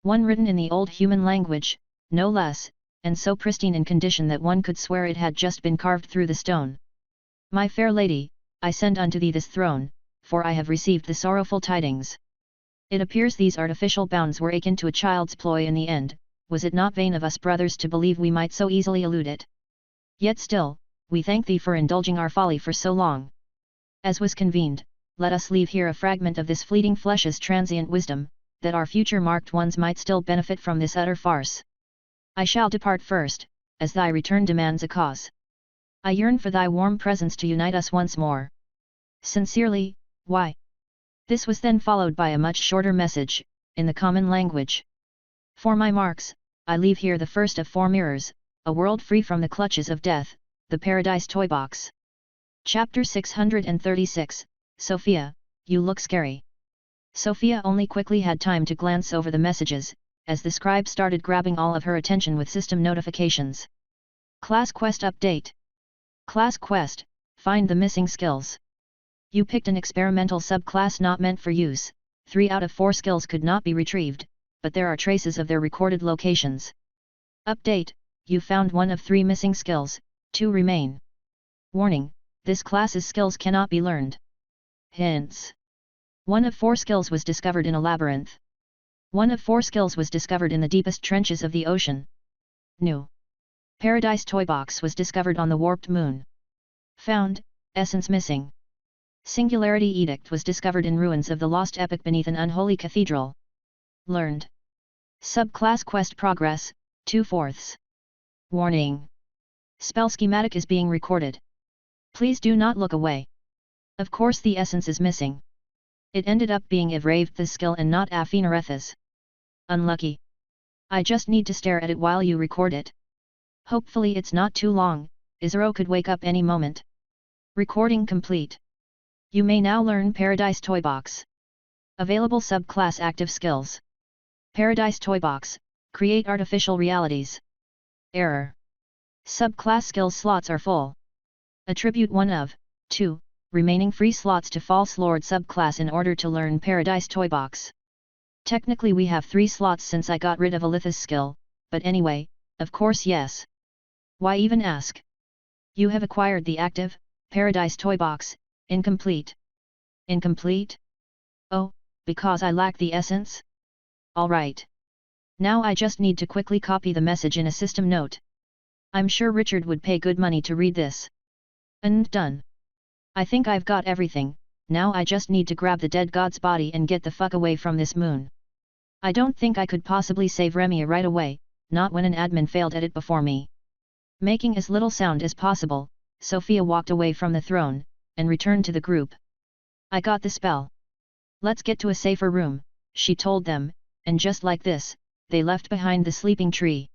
A: One written in the old human language, no less, and so pristine in condition that one could swear it had just been carved through the stone. My fair lady, I send unto thee this throne, for I have received the sorrowful tidings. It appears these artificial bounds were akin to a child's ploy in the end. Was it not vain of us brothers to believe we might so easily elude it? Yet still, we thank thee for indulging our folly for so long. As was convened, let us leave here a fragment of this fleeting flesh's transient wisdom, that our future marked ones might still benefit from this utter farce. I shall depart first, as thy return demands a cause. I yearn for thy warm presence to unite us once more. Sincerely, why? This was then followed by a much shorter message, in the common language. For my marks, I leave here the first of 4 mirrors, a world free from the clutches of death, the Paradise Toy Box. Chapter 636, Sofia, you look scary. Sofia only quickly had time to glance over the messages, as the scribe started grabbing all of her attention with system notifications. Class Quest Update. Class Quest, find the missing skills. You picked an experimental subclass not meant for use, 3 out of 4 skills could not be retrieved, but there are traces of their recorded locations. Update, you found 1 of 3 missing skills, 2 remain. Warning, this class's skills cannot be learned. Hints. 1 of 4 skills was discovered in a labyrinth. 1 of 4 skills was discovered in the deepest trenches of the ocean. New. Paradise Toy Box was discovered on the warped moon. Found, essence missing. Singularity Edict was discovered in ruins of the lost epic beneath an unholy cathedral. Learned. Subclass quest progress, 2/4. Warning. Spell schematic is being recorded. Please do not look away. Of course the essence is missing. It ended up being Ivrave's skill and not Afinareth's. Unlucky. I just need to stare at it while you record it. Hopefully it's not too long, Izero could wake up any moment. Recording complete. You may now learn Paradise Toy Box. Available subclass active skills. Paradise Toy Box, create artificial realities. Error. Subclass skills slots are full. Attribute 1 of 2 remaining free slots to False Lord subclass in order to learn Paradise Toy Box. Technically we have 3 slots since I got rid of Alith's skill, but anyway, of course yes. Why even ask? You have acquired the active, Paradise Toy Box, incomplete. Incomplete? Oh, because I lack the essence? Alright. Now I just need to quickly copy the message in a system note. I'm sure Richard would pay good money to read this. And done. I think I've got everything, now I just need to grab the dead god's body and get the fuck away from this moon. I don't think I could possibly save Remia right away, not when an admin failed at it before me. Making as little sound as possible, Sofia walked away from the throne, and returned to the group. I got the spell. Let's get to a safer room, she told them, and just like this, they left behind the sleeping tree.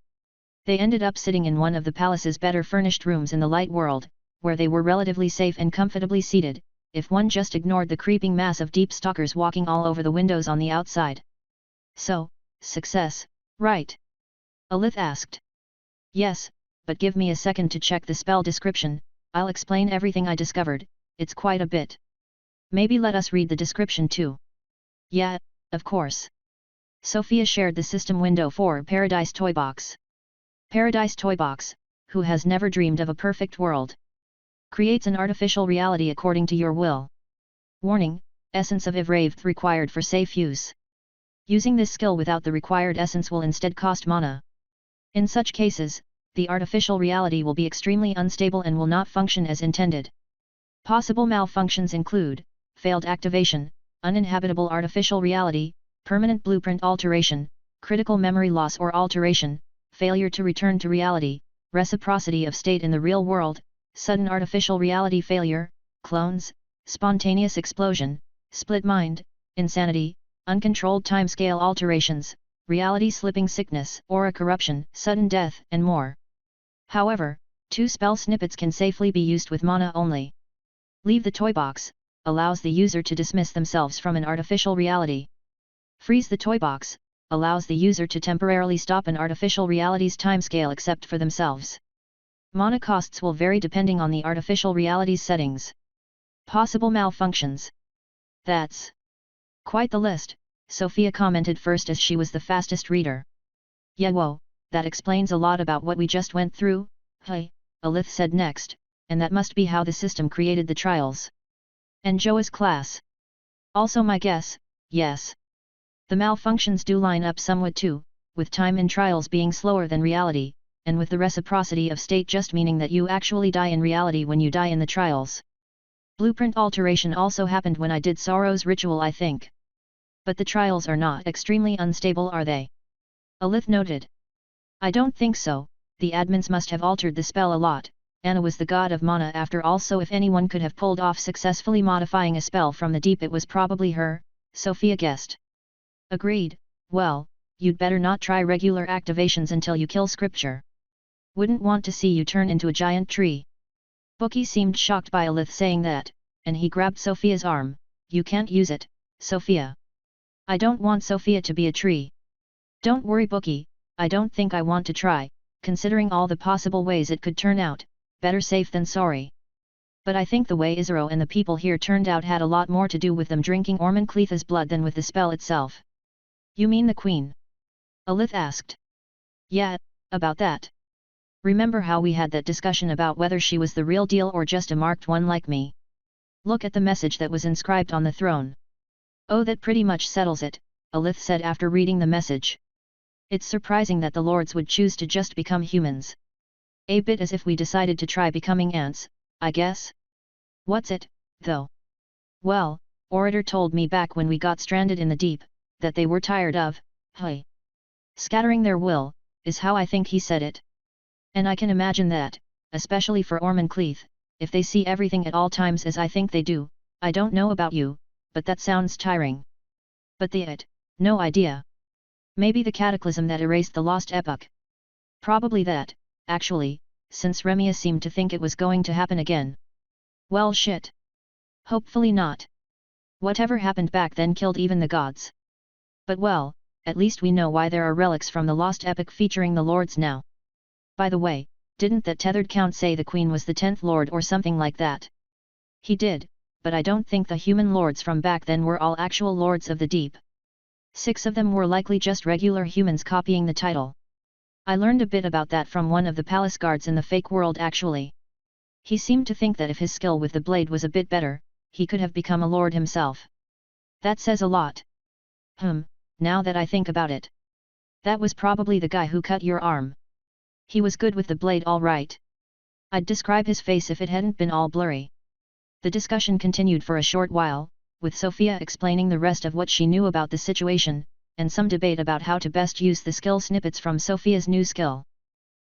A: They ended up sitting in one of the palace's better furnished rooms in the light world, where they were relatively safe and comfortably seated, if one just ignored the creeping mass of deep stalkers walking all over the windows on the outside. So, success, right? Alith asked. Yes, but give me a second to check the spell description, I'll explain everything I discovered, it's quite a bit. Maybe let us read the description too. Yeah, of course. Sofia shared the system window for Paradise Toybox. Paradise Toybox, who has never dreamed of a perfect world? Creates an artificial reality according to your will. Warning, essence of Ivraved required for safe use. Using this skill without the required essence will instead cost mana. In such cases, the artificial reality will be extremely unstable and will not function as intended. Possible malfunctions include failed activation, uninhabitable artificial reality, permanent blueprint alteration, critical memory loss or alteration, failure to return to reality, reciprocity of state in the real world, sudden artificial reality failure, clones, spontaneous explosion, split mind, insanity, uncontrolled timescale alterations, reality slipping sickness, aura corruption, sudden death, and more. However, 2 spell snippets can safely be used with mana only. Leave the toy box, allows the user to dismiss themselves from an artificial reality. Freeze the toy box, allows the user to temporarily stop an artificial reality's timescale except for themselves. Mana costs will vary depending on the artificial reality's settings. Possible malfunctions. That's quite the list, Sofia commented first as she was the fastest reader. Yeah, whoa, that explains a lot about what we just went through, hey, Alith said next, and that must be how the system created the trials. And Joa's class. Also my guess, yes. The malfunctions do line up somewhat too, with time in trials being slower than reality, and with the reciprocity of state just meaning that you actually die in reality when you die in the trials. Blueprint alteration also happened when I did Sorrow's ritual, I think. But the trials are not extremely unstable, are they? Alith noted. I don't think so, the admins must have altered the spell a lot. Anna was the god of mana after all, so if anyone could have pulled off successfully modifying a spell from the deep, it was probably her, Sofia guessed. Agreed, well, you'd better not try regular activations until you kill scripture. Wouldn't want to see you turn into a giant tree. Bookie seemed shocked by Alith saying that, and he grabbed Sofia's arm. You can't use it, Sofia. I don't want Sofia to be a tree. Don't worry Bookie, I don't think I want to try, considering all the possible ways it could turn out. Better safe than sorry. But I think the way Isaro and the people here turned out had a lot more to do with them drinking Ormancletha's blood than with the spell itself. You mean the queen? Alith asked. Yeah, about that. Remember how we had that discussion about whether she was the real deal or just a marked one like me? Look at the message that was inscribed on the throne. Oh, that pretty much settles it, Alith said after reading the message. It's surprising that the lords would choose to just become humans. A bit as if we decided to try becoming ants, I guess? What's it, though? Well, Orator told me back when we got stranded in the deep, that they were tired of, scattering their will, is how I think he said it. And I can imagine that, especially for Ormancleth, if they see everything at all times as I think they do. I don't know about you, but that sounds tiring. But no idea. Maybe the cataclysm that erased the lost epoch. Probably that. Actually, since Remia seemed to think it was going to happen again. Well shit. Hopefully not. Whatever happened back then killed even the gods. But well, at least we know why there are relics from the lost epoch featuring the lords now. By the way, didn't that tethered count say the queen was the 10th lord or something like that? He did, but I don't think the human lords from back then were all actual lords of the deep. 6 of them were likely just regular humans copying the title. I learned a bit about that from one of the palace guards in the fake world actually. He seemed to think that if his skill with the blade was a bit better, he could have become a lord himself. That says a lot. Now that I think about it. That was probably the guy who cut your arm. He was good with the blade all right. I'd describe his face if it hadn't been all blurry. The discussion continued for a short while, with Sofia explaining the rest of what she knew about the situation, and some debate about how to best use the skill snippets from Sofia's new skill.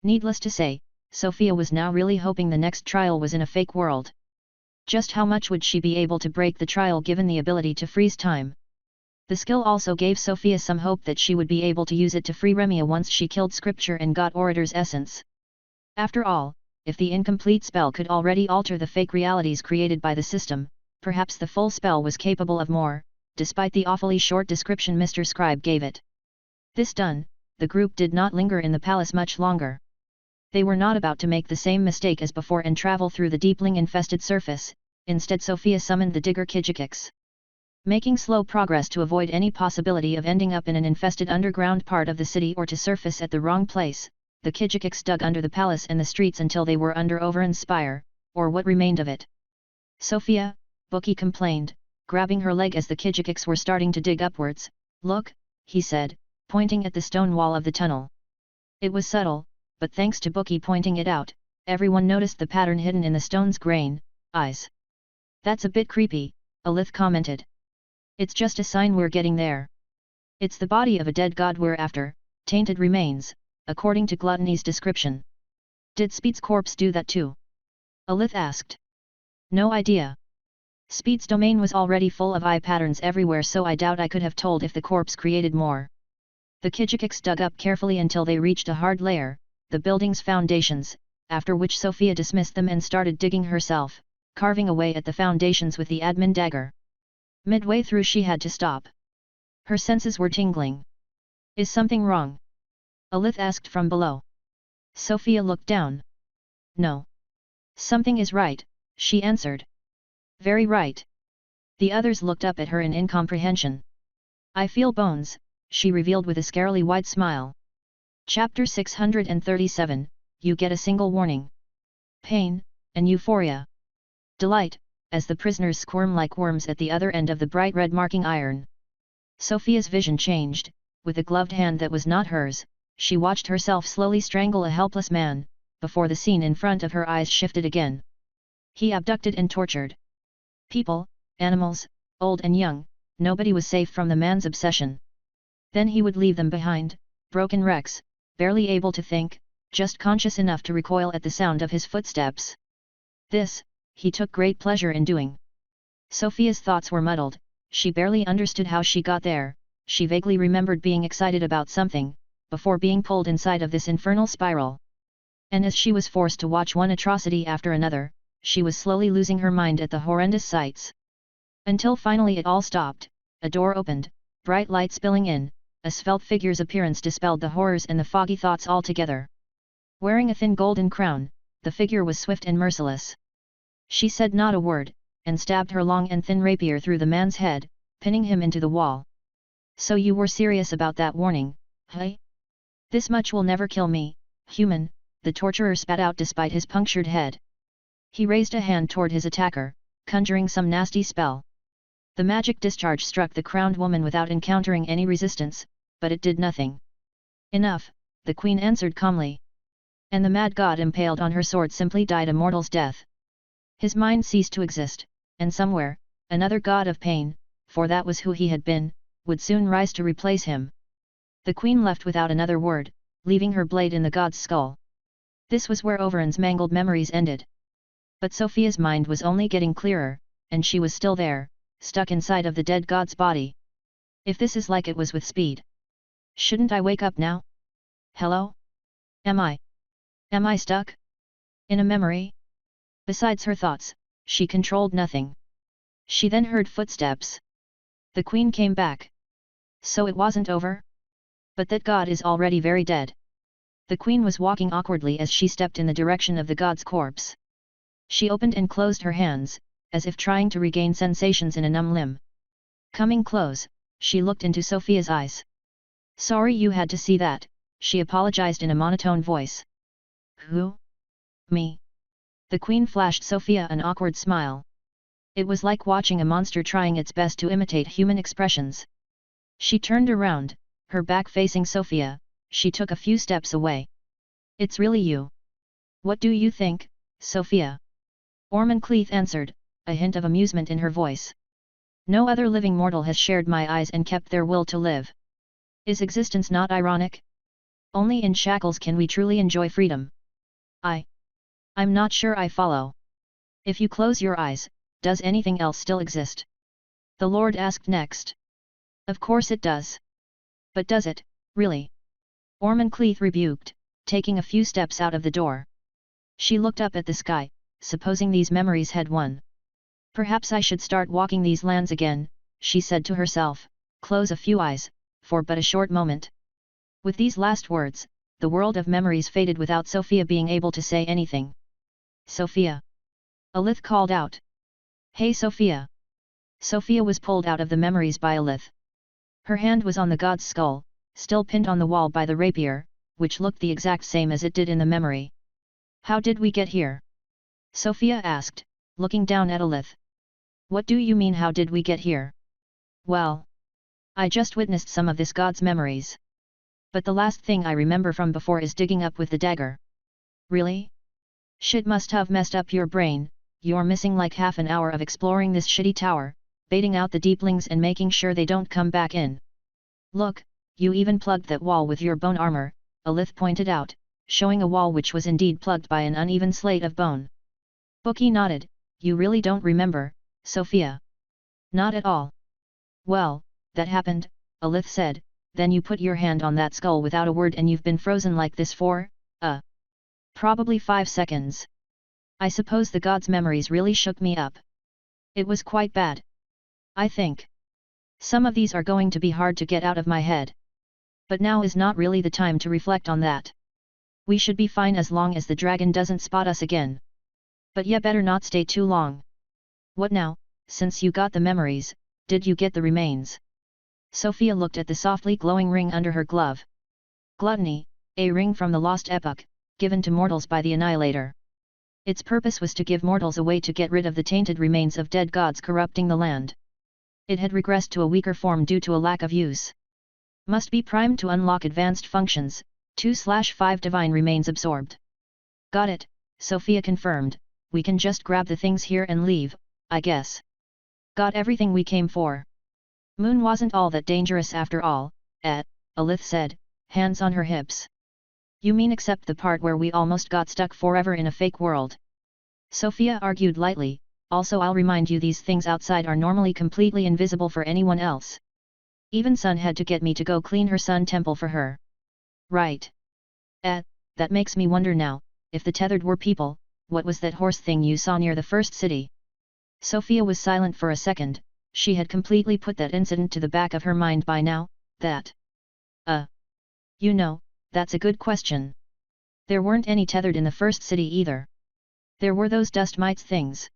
A: Needless to say, Sofia was now really hoping the next trial was in a fake world. Just how much would she be able to break the trial given the ability to freeze time? The skill also gave Sofia some hope that she would be able to use it to free Remia once she killed Scripture and got Orator's essence. After all, if the incomplete spell could already alter the fake realities created by the system, perhaps the full spell was capable of more, despite the awfully short description Mr. Scribe gave it. This done, the group did not linger in the palace much longer. They were not about to make the same mistake as before and travel through the deepling-infested surface. Instead Sofia summoned the digger Kijikix. Making slow progress to avoid any possibility of ending up in an infested underground part of the city or to surface at the wrong place, the Kijikix dug under the palace and the streets until they were under Overend's spire, or what remained of it. Sofia, Bookie complained, grabbing her leg as the Kijikix were starting to dig upwards. Look, he said, pointing at the stone wall of the tunnel. It was subtle, but thanks to Bookie pointing it out, everyone noticed the pattern hidden in the stone's grain, eyes. That's a bit creepy, Alith commented. It's just a sign we're getting there. It's the body of a dead god we're after, tainted remains, according to Gluttony's description. Did Speed's corpse do that too? Alith asked. No idea. Speed's domain was already full of eye patterns everywhere, so I doubt I could have told if the corpse created more. The Kijikix dug up carefully until they reached a hard layer, the building's foundations, after which Sofia dismissed them and started digging herself, carving away at the foundations with the admin dagger. Midway through she had to stop. Her senses were tingling. Is something wrong? Alith asked from below. Sofia looked down. No. Something is right, she answered. Very right. The others looked up at her in incomprehension. I feel bones, she revealed with a scarily wide smile. Chapter 637, You get a single warning. Pain, and euphoria. Delight, as the prisoners squirm like worms at the other end of the bright red marking iron. Sofia's vision changed. With a gloved hand that was not hers, she watched herself slowly strangle a helpless man, before the scene in front of her eyes shifted again. He abducted and tortured people, animals, old and young, nobody was safe from the man's obsession. Then he would leave them behind, broken wrecks, barely able to think, just conscious enough to recoil at the sound of his footsteps. This, he took great pleasure in doing. Sofia's thoughts were muddled, she barely understood how she got there, she vaguely remembered being excited about something, before being pulled inside of this infernal spiral. And as she was forced to watch one atrocity after another, she was slowly losing her mind at the horrendous sights. Until finally it all stopped, a door opened, bright light spilling in, a svelte figure's appearance dispelled the horrors and the foggy thoughts altogether. Wearing a thin golden crown, the figure was swift and merciless. She said not a word, and stabbed her long and thin rapier through the man's head, pinning him into the wall. So you were serious about that warning, hey? This much will never kill me, human, the torturer spat out despite his punctured head. He raised a hand toward his attacker, conjuring some nasty spell. The magic discharge struck the crowned woman without encountering any resistance, but it did nothing. Enough, the queen answered calmly. And the mad god impaled on her sword simply died a mortal's death. His mind ceased to exist, and somewhere, another god of pain, for that was who he had been, would soon rise to replace him. The queen left without another word, leaving her blade in the god's skull. This was where Overend's mangled memories ended. But Sofia's mind was only getting clearer, and she was still there, stuck inside of the dead god's body. If this is like it was with Speed. Shouldn't I wake up now? Hello? Am I stuck? In a memory? Besides her thoughts, she controlled nothing. She then heard footsteps. The queen came back. So it wasn't over? But that god is already very dead. The queen was walking awkwardly as she stepped in the direction of the god's corpse. She opened and closed her hands, as if trying to regain sensations in a numb limb. Coming close, she looked into Sofia's eyes. Sorry you had to see that, she apologized in a monotone voice. Who? Me. The queen flashed Sofia an awkward smile. It was like watching a monster trying its best to imitate human expressions. She turned around, her back facing Sofia, she took a few steps away. It's really you. What do you think, Sofia? Ormoncleith answered, a hint of amusement in her voice. No other living mortal has shared my eyes and kept their will to live. Is existence not ironic? Only in shackles can we truly enjoy freedom. I'm not sure I follow. If you close your eyes, does anything else still exist? The Lord asked next. Of course it does. But does it, really? Ormoncleith rebuked, taking a few steps out of the door. She looked up at the sky, supposing these memories had won. Perhaps I should start walking these lands again, she said to herself, close a few eyes, for but a short moment. With these last words, the world of memories faded without Sofia being able to say anything. Sofia! Alith called out. Hey Sofia! Sofia was pulled out of the memories by Alith. Her hand was on the god's skull, still pinned on the wall by the rapier, which looked the exact same as it did in the memory. How did we get here? Sofia asked, looking down at Alith. What do you mean how did we get here? Well, I just witnessed some of this god's memories. But the last thing I remember from before is digging up with the dagger. Really? Shit must have messed up your brain, you're missing like half an hour of exploring this shitty tower, baiting out the deeplings and making sure they don't come back in. Look, you even plugged that wall with your bone armor, Alith pointed out, showing a wall which was indeed plugged by an uneven slate of bone. Bookie nodded, you really don't remember, Sofia? Not at all. Well, that happened, Alith said, then you put your hand on that skull without a word and you've been frozen like this for, probably 5 seconds. I suppose the god's memories really shook me up. It was quite bad. I think. Some of these are going to be hard to get out of my head. But now is not really the time to reflect on that. We should be fine as long as the dragon doesn't spot us again. But yeah, better not stay too long. What now, since you got the memories, did you get the remains? Sofia looked at the softly glowing ring under her glove. Gluttony, a ring from the lost epoch, given to mortals by the Annihilator. Its purpose was to give mortals a way to get rid of the tainted remains of dead gods corrupting the land. It had regressed to a weaker form due to a lack of use. Must be primed to unlock advanced functions, 2/5 divine remains absorbed. Got it, Sofia confirmed, we can just grab the things here and leave, I guess. Got everything we came for. Moon wasn't all that dangerous after all, Alith said, hands on her hips. You mean except the part where we almost got stuck forever in a fake world? Sofia argued lightly, also I'll remind you these things outside are normally completely invisible for anyone else. Even Sun had to get me to go clean her sun temple for her. Right. That makes me wonder now, if the tethered were people, what was that horse thing you saw near the first city? Sofia was silent for a second, she had completely put that incident to the back of her mind by now, that. You know, that's a good question. There weren't any tethered in the first city either. There were those dust mites things.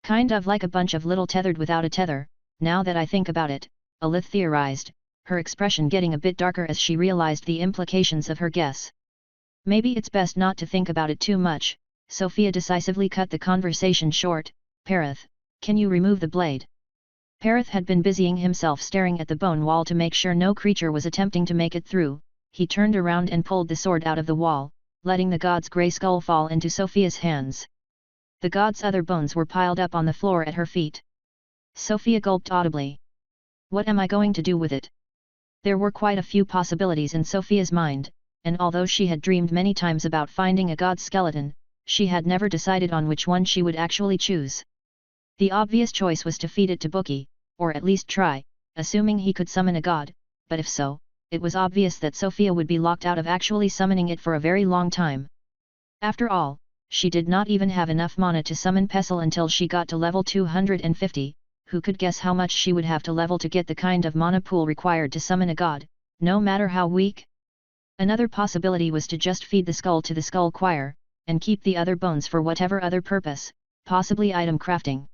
A: Kind of like a bunch of little tethered without a tether, now that I think about it, Alith theorized, her expression getting a bit darker as she realized the implications of her guess. Maybe it's best not to think about it too much, Sofia decisively cut the conversation short. Perith, can you remove the blade? Perith had been busying himself staring at the bone wall to make sure no creature was attempting to make it through. He turned around and pulled the sword out of the wall, letting the god's grey skull fall into Sofia's hands. The god's other bones were piled up on the floor at her feet. Sofia gulped audibly. What am I going to do with it? There were quite a few possibilities in Sofia's mind, and although she had dreamed many times about finding a god's skeleton, she had never decided on which one she would actually choose. The obvious choice was to feed it to Bookie, or at least try, assuming he could summon a god, but if so, it was obvious that Sofia would be locked out of actually summoning it for a very long time. After all, she did not even have enough mana to summon Pestle until she got to level 250, who could guess how much she would have to level to get the kind of mana pool required to summon a god, no matter how weak? Another possibility was to just feed the skull to the skull choir, and keep the other bones for whatever other purpose, possibly item crafting.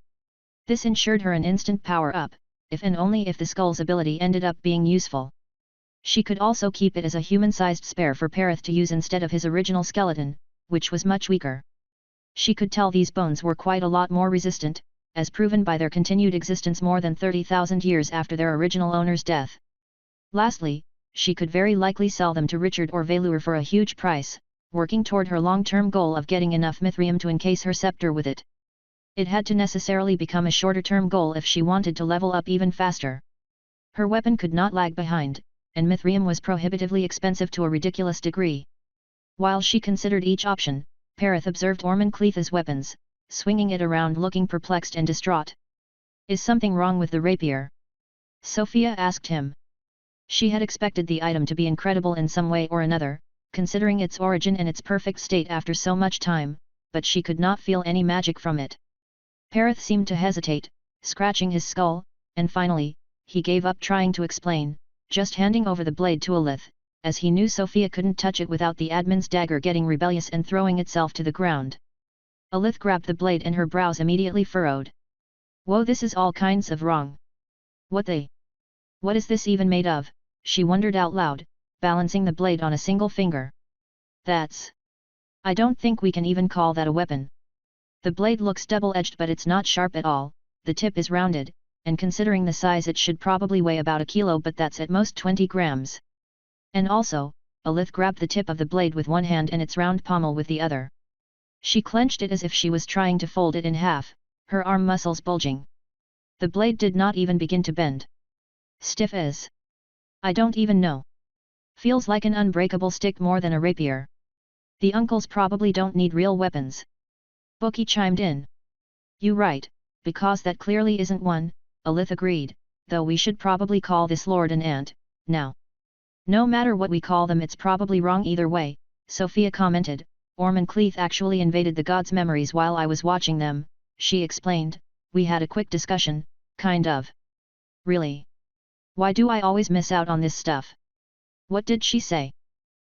A: This ensured her an instant power-up, if and only if the skull's ability ended up being useful. She could also keep it as a human-sized spare for Perith to use instead of his original skeleton, which was much weaker. She could tell these bones were quite a lot more resistant, as proven by their continued existence more than 30,000 years after their original owner's death. Lastly, she could very likely sell them to Richard or Velour for a huge price, working toward her long-term goal of getting enough mithril to encase her scepter with it. It had to necessarily become a shorter-term goal if she wanted to level up even faster. Her weapon could not lag behind, and mithril was prohibitively expensive to a ridiculous degree. While she considered each option, Perith observed Ormoncleith's weapons, swinging it around looking perplexed and distraught. "Is something wrong with the rapier?" Sofia asked him. She had expected the item to be incredible in some way or another, considering its origin and its perfect state after so much time, but she could not feel any magic from it. Perith seemed to hesitate, scratching his skull, and finally, he gave up trying to explain, just handing over the blade to Alith, as he knew Sofia couldn't touch it without the admin's dagger getting rebellious and throwing itself to the ground. Alith grabbed the blade and her brows immediately furrowed. "Whoa, this is all kinds of wrong. What is this even made of?" she wondered out loud, balancing the blade on a single finger. I don't think we can even call that a weapon. The blade looks double-edged but it's not sharp at all, the tip is rounded, and considering the size it should probably weigh about a kilo but that's at most 20 grams. And also, Alith grabbed the tip of the blade with one hand and its round pommel with the other. She clenched it as if she was trying to fold it in half, her arm muscles bulging. The blade did not even begin to bend. Stiff as I don't even know. Feels like an unbreakable stick more than a rapier. The uncles probably don't need real weapons. Bookie chimed in. "You right, because that clearly isn't one," Alith agreed, "though we should probably call this lord an ant, now." "No matter what we call them it's probably wrong either way," Sofia commented. "Ormoncleith actually invaded the gods' memories while I was watching them," she explained. "We had a quick discussion, kind of." "Really? Why do I always miss out on this stuff?" "What did she say?"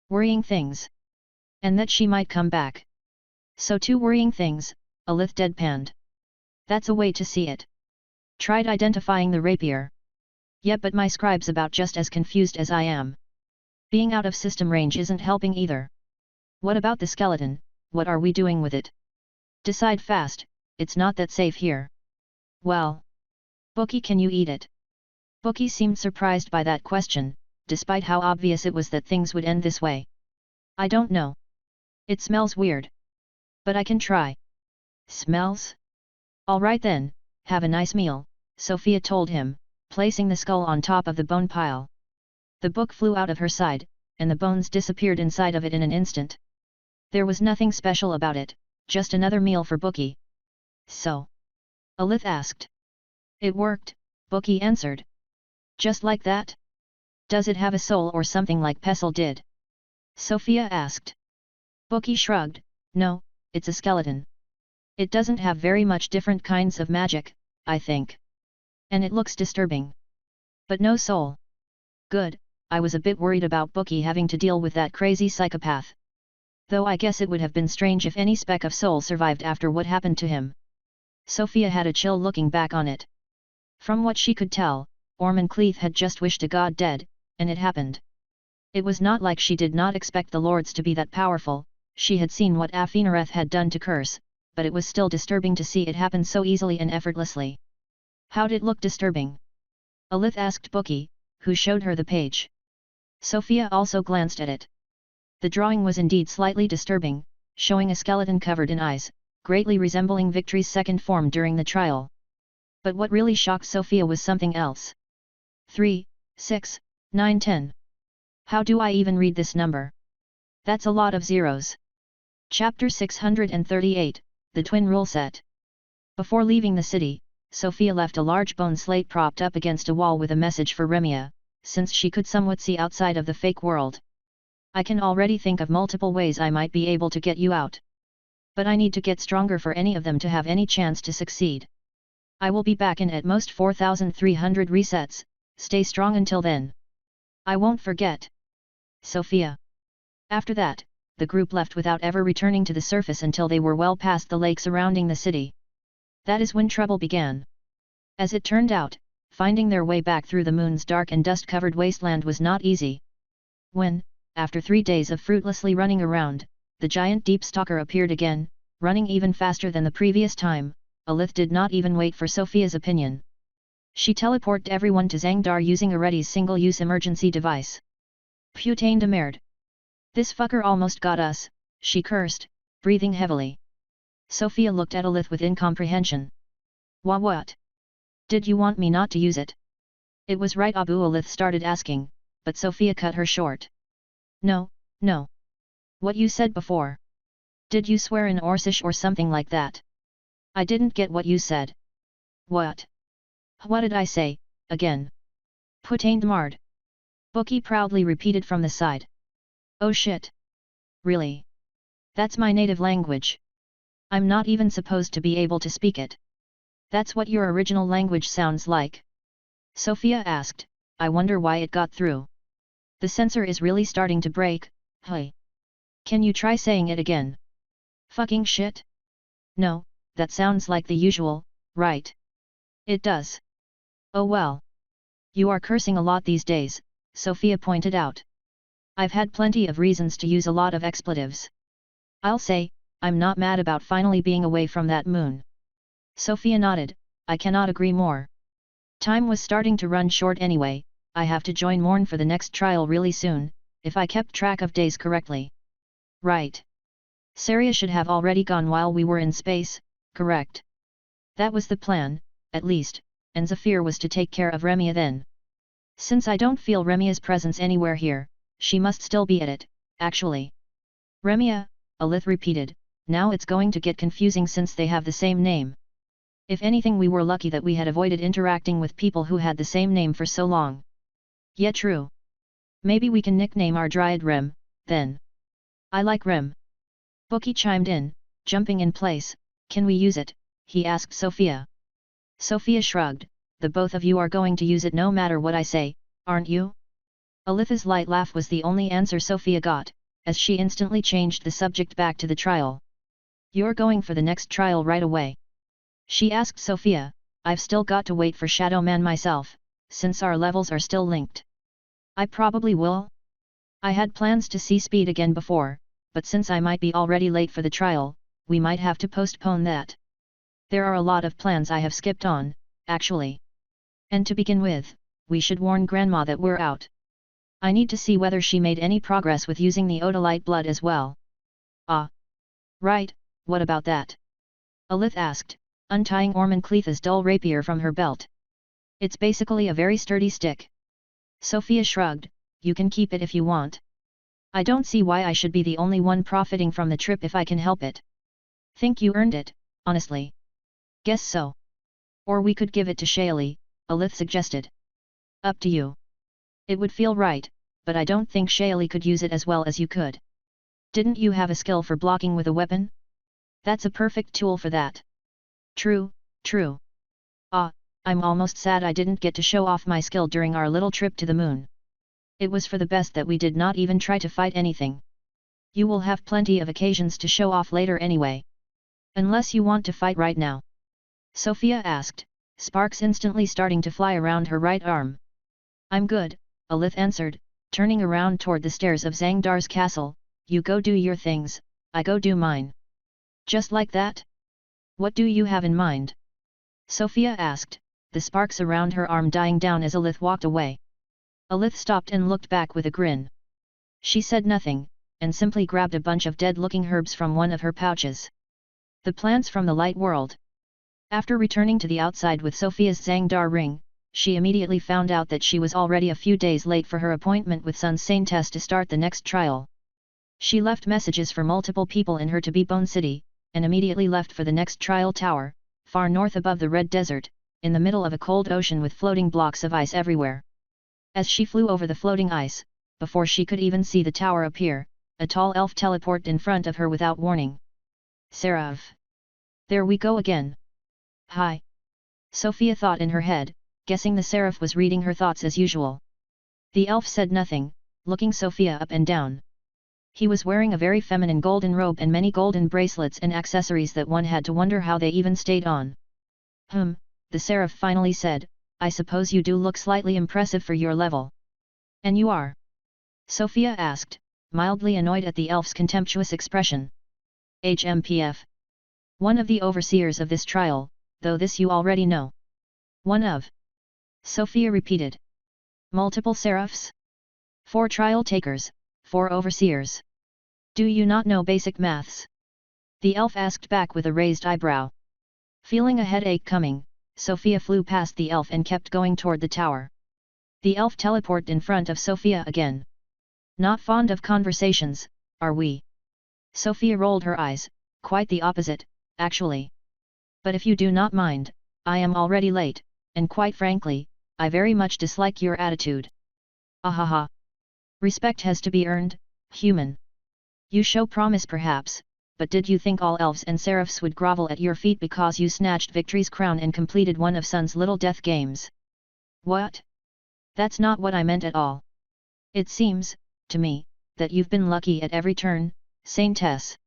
A: "Worrying things. And that she might come back." "So 2 worrying things," Alith deadpanned. "That's a way to see it. Tried identifying the rapier?" "Yeah, but my scribe's about just as confused as I am. Being out of system range isn't helping either." "What about the skeleton, what are we doing with it?" "Decide fast, it's not that safe here." "Well. Bookie, can you eat it?" Bookie seemed surprised by that question, despite how obvious it was that things would end this way. "I don't know. It smells weird. But I can try." "Smells? All right then, have a nice meal," Sofia told him, placing the skull on top of the bone pile. The book flew out of her side, and the bones disappeared inside of it in an instant. There was nothing special about it, just another meal for Bookie. "So?" Alith asked. "It worked," Bookie answered. "Just like that? Does it have a soul or something like Pestle did?" Sofia asked. Bookie shrugged. "No, it's a skeleton. It doesn't have very much different kinds of magic, I think. And it looks disturbing. But no soul." "Good, I was a bit worried about Bookie having to deal with that crazy psychopath. Though I guess it would have been strange if any speck of soul survived after what happened to him." Sofia had a chill looking back on it. From what she could tell, Ormoncleith had just wished a god dead, and it happened. It was not like she did not expect the lords to be that powerful. She had seen what Afinareth had done to Curse, but it was still disturbing to see it happen so easily and effortlessly. "How'd it look disturbing?" Alith asked Bookie, who showed her the page. Sofia also glanced at it. The drawing was indeed slightly disturbing, showing a skeleton covered in eyes, greatly resembling Victory's second form during the trial. But what really shocked Sofia was something else. 3, 6, 9, 10. How do I even read this number? That's a lot of zeros. Chapter 638, The Twin Rule Set. Before leaving the city, Sofia left a large bone slate propped up against a wall with a message for Remia, since she could somewhat see outside of the fake world. "I can already think of multiple ways I might be able to get you out. But I need to get stronger for any of them to have any chance to succeed. I will be back in at most 4,300 resets, stay strong until then. I won't forget. Sofia." After that, the group left without ever returning to the surface until they were well past the lake surrounding the city. That is when trouble began. As it turned out, finding their way back through the moon's dark and dust-covered wasteland was not easy. When, after 3 days of fruitlessly running around, the giant deep stalker appeared again, running even faster than the previous time, Alith did not even wait for Sofia's opinion. She teleported everyone to Zangdar using Aretti's single-use emergency device. "Putain de merde! This fucker almost got us," she cursed, breathing heavily. Sofia looked at Alith with incomprehension. What? Did you want me not to use it?" "It was right," Abu Alith started asking, but Sofia cut her short. No, no. What you said before. Did you swear in Orcish or something like that? I didn't get what you said. What? What did I say, again? Putained Mard. Bookie proudly repeated from the side. Oh shit. Really? That's my native language. I'm not even supposed to be able to speak it. That's what your original language sounds like? Sofia asked, I wonder why it got through. The sensor is really starting to break, hey. Can you try saying it again? Fucking shit? No, that sounds like the usual, right? It does. Oh well. You are cursing a lot these days, Sofia pointed out. I've had plenty of reasons to use a lot of expletives. I'll say, I'm not mad about finally being away from that moon. Sofia nodded, I cannot agree more. Time was starting to run short anyway, I have to join Morn for the next trial really soon, if I kept track of days correctly. Right. Saria should have already gone while we were in space, correct? That was the plan, at least, and Zafir was to take care of Remia then. Since I don't feel Remia's presence anywhere here, she must still be at it, actually. Remia, Alith repeated, now it's going to get confusing since they have the same name. If anything, we were lucky that we had avoided interacting with people who had the same name for so long. Yeah, true. Maybe we can nickname our dryad Rem, then. I like Rem. Bookie chimed in, jumping in place. Can we use it? He asked Sofia. Sofia shrugged, the both of you are going to use it no matter what I say, aren't you? Alith's light laugh was the only answer Sofia got, as she instantly changed the subject back to the trial. You're going for the next trial right away? She asked Sofia. I've still got to wait for Shadow Man myself, since our levels are still linked. I probably will. I had plans to see Speed again before, but since I might be already late for the trial, we might have to postpone that. There are a lot of plans I have skipped on, actually. And to begin with, we should warn Grandma that we're out. I need to see whether she made any progress with using the Odolite blood as well. Ah. Right, what about that? Alith asked, untying Ormancletha's dull rapier from her belt. It's basically a very sturdy stick. Sofia shrugged, you can keep it if you want. I don't see why I should be the only one profiting from the trip if I can help it. Think you earned it, honestly. Guess so. Or we could give it to Shaili, Alith suggested. Up to you. It would feel right, but I don't think Shaili could use it as well as you could. Didn't you have a skill for blocking with a weapon? That's a perfect tool for that. True, true. Ah, I'm almost sad I didn't get to show off my skill during our little trip to the moon. It was for the best that we did not even try to fight anything. You will have plenty of occasions to show off later anyway. Unless you want to fight right now. Sofia asked, sparks instantly starting to fly around her right arm. I'm good, Alith answered, turning around toward the stairs of Zangdar's castle. You go do your things, I go do mine. Just like that? What do you have in mind? Sofia asked, the sparks around her arm dying down as Alith walked away. Alith stopped and looked back with a grin. She said nothing, and simply grabbed a bunch of dead-looking herbs from one of her pouches. The plants from the light world. After returning to the outside with Sofia's Zangdar ring, she immediately found out that she was already a few days late for her appointment with Saintess to start the next trial. She left messages for multiple people in her to-be Bone City, and immediately left for the next trial tower, far north above the Red Desert, in the middle of a cold ocean with floating blocks of ice everywhere. As she flew over the floating ice, before she could even see the tower appear, a tall elf teleported in front of her without warning. Seraph! There we go again! Hi! Sofia thought in her head, guessing the Seraph was reading her thoughts as usual. The elf said nothing, looking Sofia up and down. He was wearing a very feminine golden robe and many golden bracelets and accessories that one had to wonder how they even stayed on. The Seraph finally said, I suppose you do look slightly impressive for your level. And you are? Sofia asked, mildly annoyed at the elf's contemptuous expression. HMPF. One of the overseers of this trial, though this you already know. One of. Sofia repeated. Multiple Seraphs? 4 trial takers, 4 overseers. Do you not know basic maths? The elf asked back with a raised eyebrow. Feeling a headache coming, Sofia flew past the elf and kept going toward the tower. The elf teleported in front of Sofia again. Not fond of conversations, are we? Sofia rolled her eyes, quite the opposite, actually. But if you do not mind, I am already late, and quite frankly, I very much dislike your attitude. Ahaha. Respect has to be earned, human. You show promise perhaps, but did you think all elves and seraphs would grovel at your feet because you snatched victory's crown and completed one of Sun's little death games? What? That's not what I meant at all. It seems, to me, that you've been lucky at every turn, Saintess.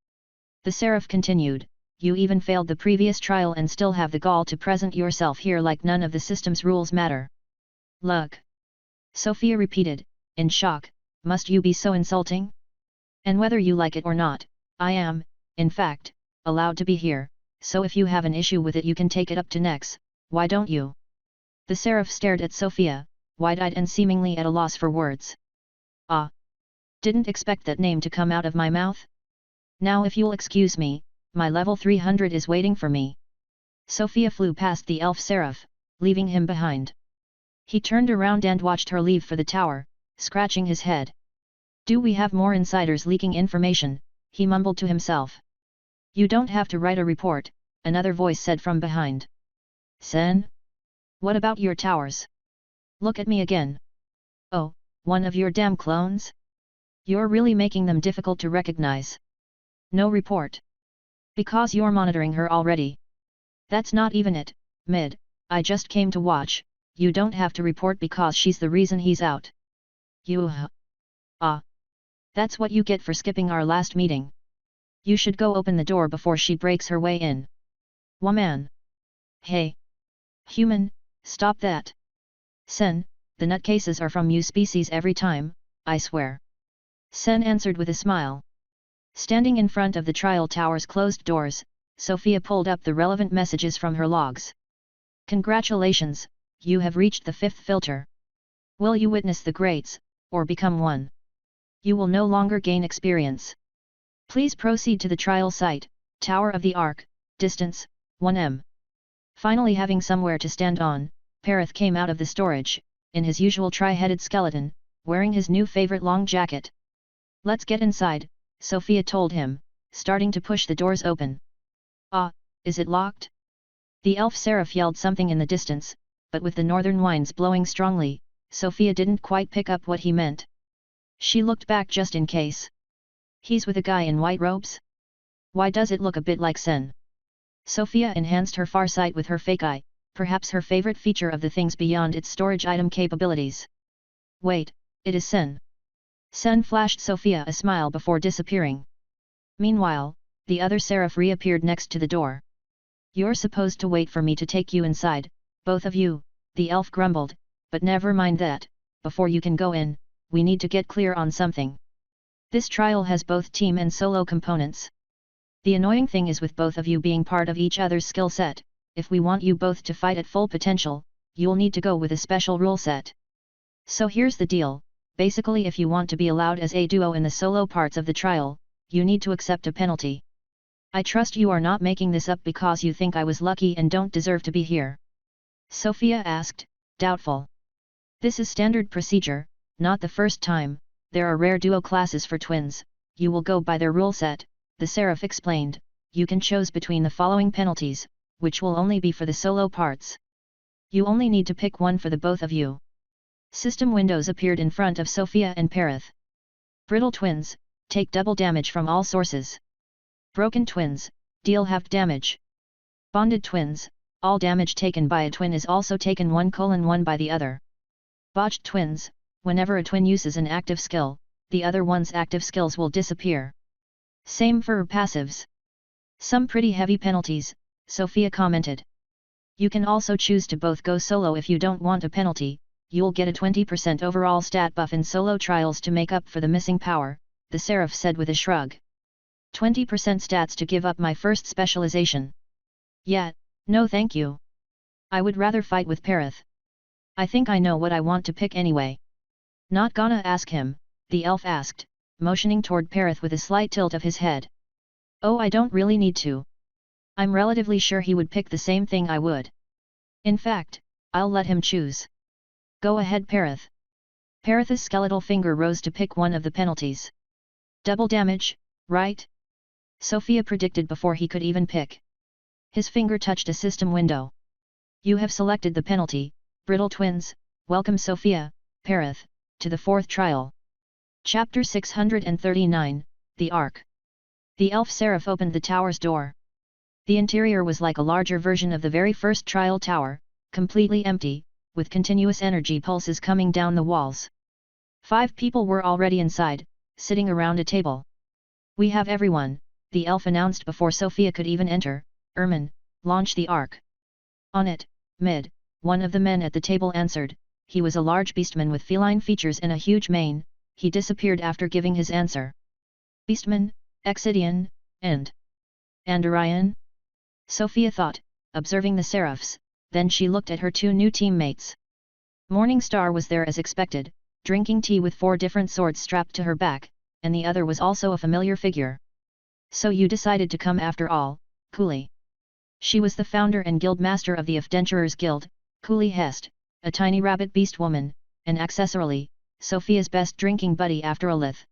A: The seraph continued, you even failed the previous trial and still have the gall to present yourself here like none of the system's rules matter. Luck. Sofia repeated, in shock, must you be so insulting? And whether you like it or not, I am, in fact, allowed to be here, so if you have an issue with it you can take it up to Nex, why don't you? The seraph stared at Sofia, wide-eyed and seemingly at a loss for words. Ah! Didn't expect that name to come out of my mouth? Now if you'll excuse me, my level 300 is waiting for me. Sofia flew past the elf seraph, leaving him behind. He turned around and watched her leave for the tower, scratching his head. Do we have more insiders leaking information? He mumbled to himself. You don't have to write a report, another voice said from behind. Sen? What about your towers? Look at me again. Oh, one of your damn clones? You're really making them difficult to recognize. No report. Because you're monitoring her already. That's not even it, Mid, I just came to watch, you don't have to report because she's the reason he's out. Ah. That's what you get for skipping our last meeting. You should go open the door before she breaks her way in. Woman. Hey. Human, stop that. Sen, the nutcases are from you species every time, I swear. Sen answered with a smile. Standing in front of the trial tower's closed doors, Sofia pulled up the relevant messages from her logs. Congratulations, you have reached the 5th filter. Will you witness the greats, or become one? You will no longer gain experience. Please proceed to the trial site, Tower of the Ark, distance, 1m. Finally having somewhere to stand on, Perith came out of the storage, in his usual tri-headed skeleton, wearing his new favorite long jacket. Let's get inside, Sofia told him, starting to push the doors open. Ah, is it locked? The elf seraph yelled something in the distance, but with the northern winds blowing strongly, Sofia didn't quite pick up what he meant. She looked back just in case. He's with a guy in white robes? Why does it look a bit like Sen? Sofia enhanced her far sight with her fake eye, perhaps her favorite feature of the things beyond its storage item capabilities. Wait, it is Sen. Sen flashed Sofia a smile before disappearing. Meanwhile, the other seraph reappeared next to the door. You're supposed to wait for me to take you inside, both of you, the elf grumbled, but never mind that, before you can go in, we need to get clear on something. This trial has both team and solo components. The annoying thing is with both of you being part of each other's skill set, if we want you both to fight at full potential, you'll need to go with a special rule set. So here's the deal, basically if you want to be allowed as a duo in the solo parts of the trial, you need to accept a penalty. I trust you are not making this up because you think I was lucky and don't deserve to be here. Sofia asked, doubtful. This is standard procedure, not the first time, there are rare duo classes for twins, you will go by their rule set, the seraph explained, you can choose between the following penalties, which will only be for the solo parts. You only need to pick one for the both of you. System windows appeared in front of Sofia and Perith. Brittle twins, take double damage from all sources. Broken twins, deal half damage. Bonded twins, all damage taken by a twin is also taken 1:1 by the other. Botched twins, whenever a twin uses an active skill, the other one's active skills will disappear. Same for passives. Some pretty heavy penalties, Sofia commented. You can also choose to both go solo if you don't want a penalty, you'll get a 20% overall stat buff in solo trials to make up for the missing power, the seraph said with a shrug. 20% stats to give up my first specialization. Yeah, no thank you. I would rather fight with Perith. I think I know what I want to pick anyway. Not gonna ask him, the elf asked, motioning toward Perith with a slight tilt of his head. Oh, I don't really need to. I'm relatively sure he would pick the same thing I would. In fact, I'll let him choose. Go ahead Parath. Parath's skeletal finger rose to pick one of the penalties. Double damage, right? Sofia predicted before he could even pick. His finger touched a system window. You have selected the penalty, Brittle Twins. Welcome Sofia, Parath, to the 4th trial. Chapter 639, The Ark. The elf seraph opened the tower's door. The interior was like a larger version of the very first trial tower, completely empty, with continuous energy pulses coming down the walls. 5 people were already inside, sitting around a table. We have everyone, the elf announced before Sofia could even enter. Ermin, launch the ark. On it, mid, one of the men at the table answered. He was a large beastman with feline features and a huge mane. He disappeared after giving his answer. Beastman, Exidian, and Andorian? Sofia thought, observing the seraphs, then she looked at her 2 new teammates. Morningstar was there as expected, drinking tea with 4 different swords strapped to her back, and the other was also a familiar figure. So you decided to come after all, Cooley. She was the founder and guild master of the Adventurers Guild, Cooley Hest, a tiny rabbit beast woman, and accessorily, Sofia's best drinking buddy after Alith.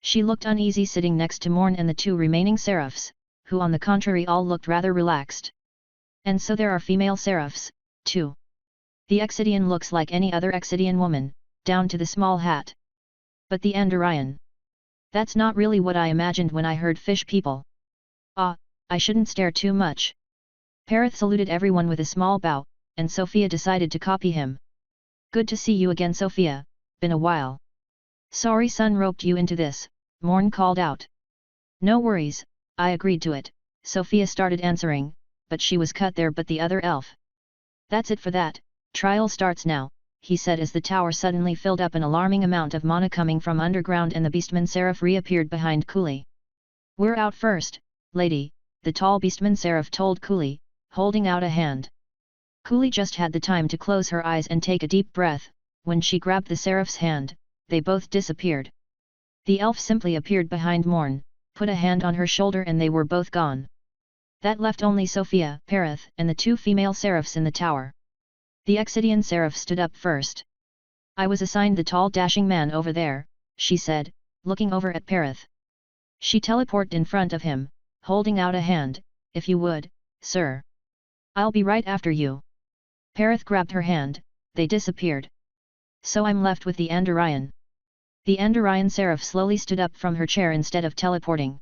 A: She looked uneasy sitting next to Morn and the 2 remaining seraphs, who on the contrary all looked rather relaxed. And so there are female seraphs, too. The Exidian looks like any other Exidian woman, down to the small hat. But the Andorian. That's not really what I imagined when I heard fish people. Ah, I shouldn't stare too much. Parath saluted everyone with a small bow, and Sofia decided to copy him. Good to see you again Sofia, been a while. Sorry Sun roped you into this, Morn called out. No worries, I agreed to it, Sofia started answering, but she was cut there but the other elf. That's it for that, trial starts now, he said as the tower suddenly filled up an alarming amount of mana coming from underground and the beastman seraph reappeared behind Cooley. We're out first, lady, the tall beastman seraph told Cooley, holding out a hand. Cooley just had the time to close her eyes and take a deep breath. When she grabbed the seraph's hand, they both disappeared. The elf simply appeared behind Morn, put a hand on her shoulder and they were both gone. That left only Sofia, Parath and the 2 female seraphs in the tower. The Exidian seraph stood up first. I was assigned the tall dashing man over there, she said, looking over at Parath. She teleported in front of him, holding out a hand. If you would, sir. I'll be right after you. Parath grabbed her hand, they disappeared. So I'm left with the Andorian. The Andorian seraph slowly stood up from her chair instead of teleporting.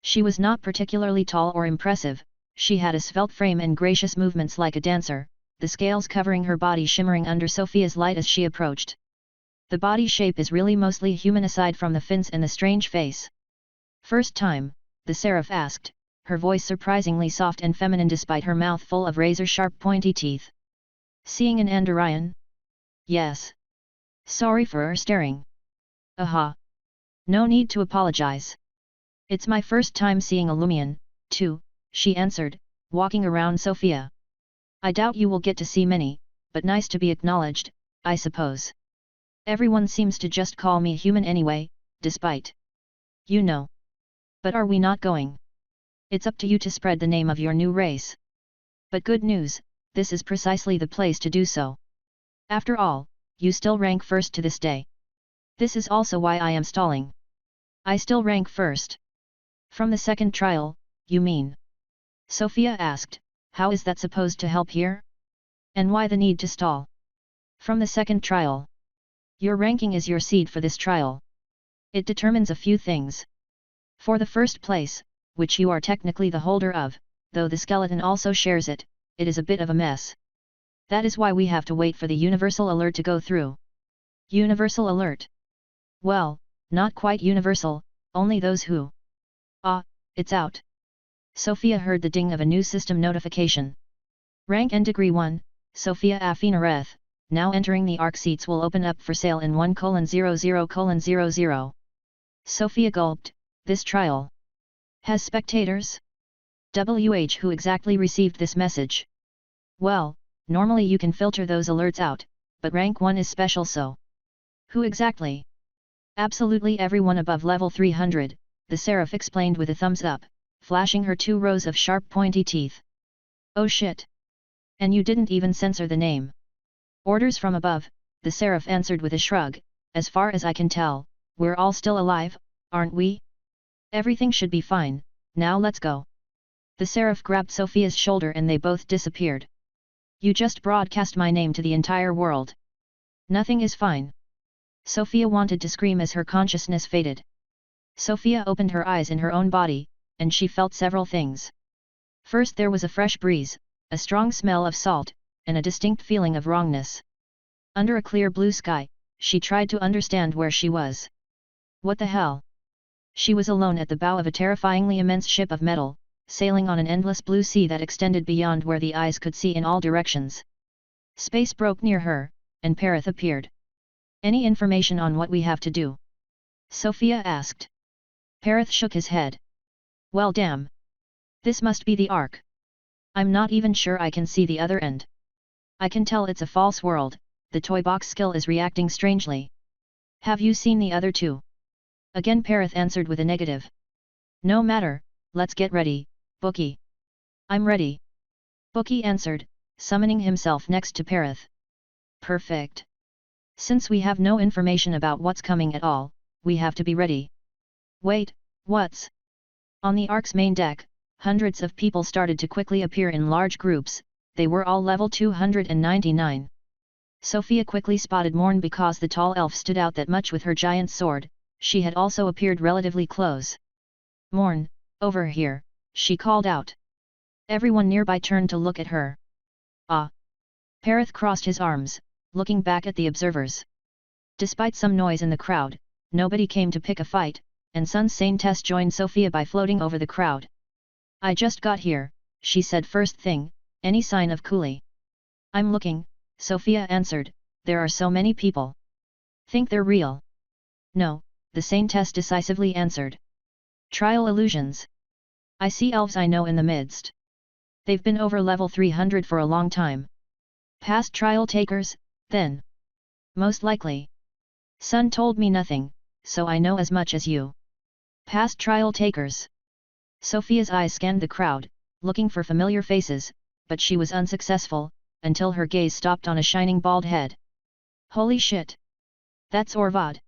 A: She was not particularly tall or impressive, she had a svelte frame and gracious movements like a dancer, the scales covering her body shimmering under Sofia's light as she approached. The body shape is really mostly human aside from the fins and the strange face. First time, the seraph asked, her voice surprisingly soft and feminine despite her mouth full of razor-sharp pointy teeth. Seeing an Andorian? Yes. Sorry for staring. Aha. No need to apologize. It's my first time seeing a Lumion, too, she answered, walking around Sofia. I doubt you will get to see many, but nice to be acknowledged, I suppose. Everyone seems to just call me human anyway, despite. You know. But are we not going? It's up to you to spread the name of your new race. But good news, this is precisely the place to do so. After all, you still rank first to this day. This is also why I am stalling. I still rank first. From the 2nd trial, you mean? Sofia asked, how is that supposed to help here? And why the need to stall? From the 2nd trial. Your ranking is your seed for this trial. It determines a few things. For the first place, which you are technically the holder of, though the skeleton also shares it, it is a bit of a mess. That is why we have to wait for the universal alert to go through. Universal alert? Well, not quite universal, only those who. Ah, it's out. Sofia heard the ding of a new system notification. Rank and degree 1, Sofia Afinareth, now entering the ARC seats will open up for sale in 1:00:00. Sofia gulped, this trial has spectators? Who exactly received this message? Well, normally you can filter those alerts out, but rank 1 is special so. Who exactly? Absolutely everyone above level 300, the seraph explained with a thumbs up, flashing her 2 rows of sharp pointy teeth. Oh shit! And you didn't even censor the name. Orders from above, the seraph answered with a shrug, as far as I can tell, we're all still alive, aren't we? Everything should be fine, now let's go. The seraph grabbed Sofia's shoulder and they both disappeared. You just broadcast my name to the entire world. Nothing is fine. Sofia wanted to scream as her consciousness faded. Sofia opened her eyes in her own body, and she felt several things. First there was a fresh breeze, a strong smell of salt, and a distinct feeling of wrongness. Under a clear blue sky, she tried to understand where she was. What the hell? She was alone at the bow of a terrifyingly immense ship of metal, sailing on an endless blue sea that extended beyond where the eyes could see in all directions. Space broke near her, and Perith appeared. Any information on what we have to do? Sofia asked. Perith shook his head. Well damn. This must be the Ark. I'm not even sure I can see the other end. I can tell it's a false world, the toy box skill is reacting strangely. Have you seen the other two? Again Perith answered with a negative. No matter, let's get ready, Bookie. I'm ready. Bookie answered, summoning himself next to Perith. Perfect. Since we have no information about what's coming at all, we have to be ready. Wait, what's? On the Ark's main deck, hundreds of people started to quickly appear in large groups, they were all level 299. Sofia quickly spotted Morn because the tall elf stood out that much with her giant sword, she had also appeared relatively close. Morn, over here, she called out. Everyone nearby turned to look at her. Ah! Perith crossed his arms, looking back at the observers. Despite some noise in the crowd, nobody came to pick a fight, and Saintess joined Sofia by floating over the crowd. I just got here, she said first thing, any sign of Cooley? I'm looking, Sofia answered, there are so many people. Think they're real? No, the Saintess decisively answered. Trial illusions. I see elves I know in the midst. They've been over level 300 for a long time. Past trial takers, then? Most likely. Sun told me nothing, so I know as much as you. Past trial takers. Sofia's eyes scanned the crowd, looking for familiar faces, but she was unsuccessful, until her gaze stopped on a shining bald head. Holy shit! That's Orvad.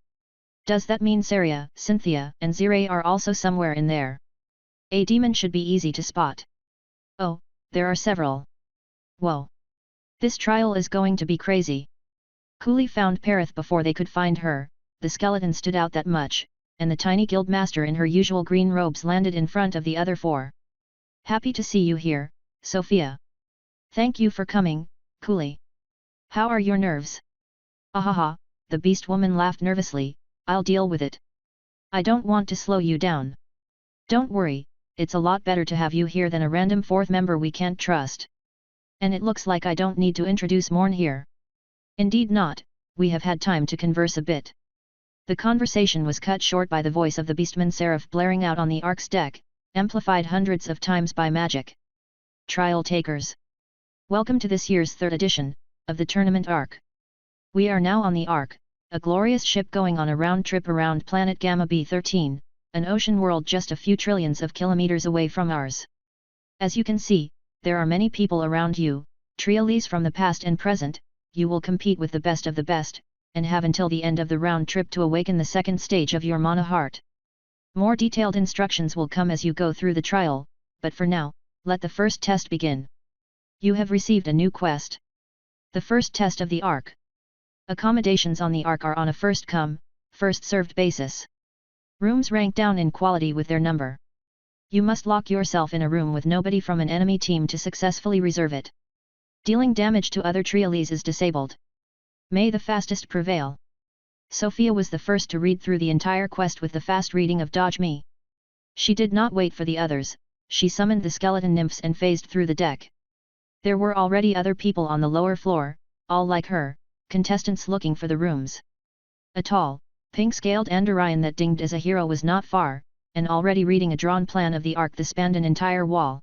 A: Does that mean Saria, Cynthia, and Zire are also somewhere in there? A demon should be easy to spot. Oh, there are several. Whoa! This trial is going to be crazy. Cooley found Perith before they could find her, the skeleton stood out that much, and the tiny guildmaster in her usual green robes landed in front of the other four. Happy to see you here, Sofia. Thank you for coming, Cooley. How are your nerves? Ahaha, the beast woman laughed nervously, I'll deal with it. I don't want to slow you down. Don't worry, it's a lot better to have you here than a random fourth member we can't trust. And it looks like I don't need to introduce Morn here. Indeed not, we have had time to converse a bit. The conversation was cut short by the voice of the beastman seraph blaring out on the Ark's deck, amplified hundreds of times by magic. Trial takers. Welcome to this year's third edition, of the tournament Ark. We are now on the Ark, a glorious ship going on a round trip around planet Gamma B13, an ocean world just a few trillions of kilometers away from ours. As you can see, there are many people around you, Triales from the past and present, you will compete with the best of the best, and have until the end of the round trip to awaken the second stage of your mana heart. More detailed instructions will come as you go through the trial, but for now, let the first test begin. You have received a new quest. The first test of the Ark. Accommodations on the Ark are on a first-come, first-served basis. Rooms rank down in quality with their number. You must lock yourself in a room with nobody from an enemy team to successfully reserve it. Dealing damage to other Triales is disabled. May the fastest prevail. Sofia was the first to read through the entire quest with the fast reading of Dodge Me. She did not wait for the others, she summoned the skeleton nymphs and phased through the deck. There were already other people on the lower floor, all like her, contestants looking for the rooms. A tall, pink-scaled Andorian that dinged as a hero was not far, and already reading a drawn plan of the Ark that spanned an entire wall.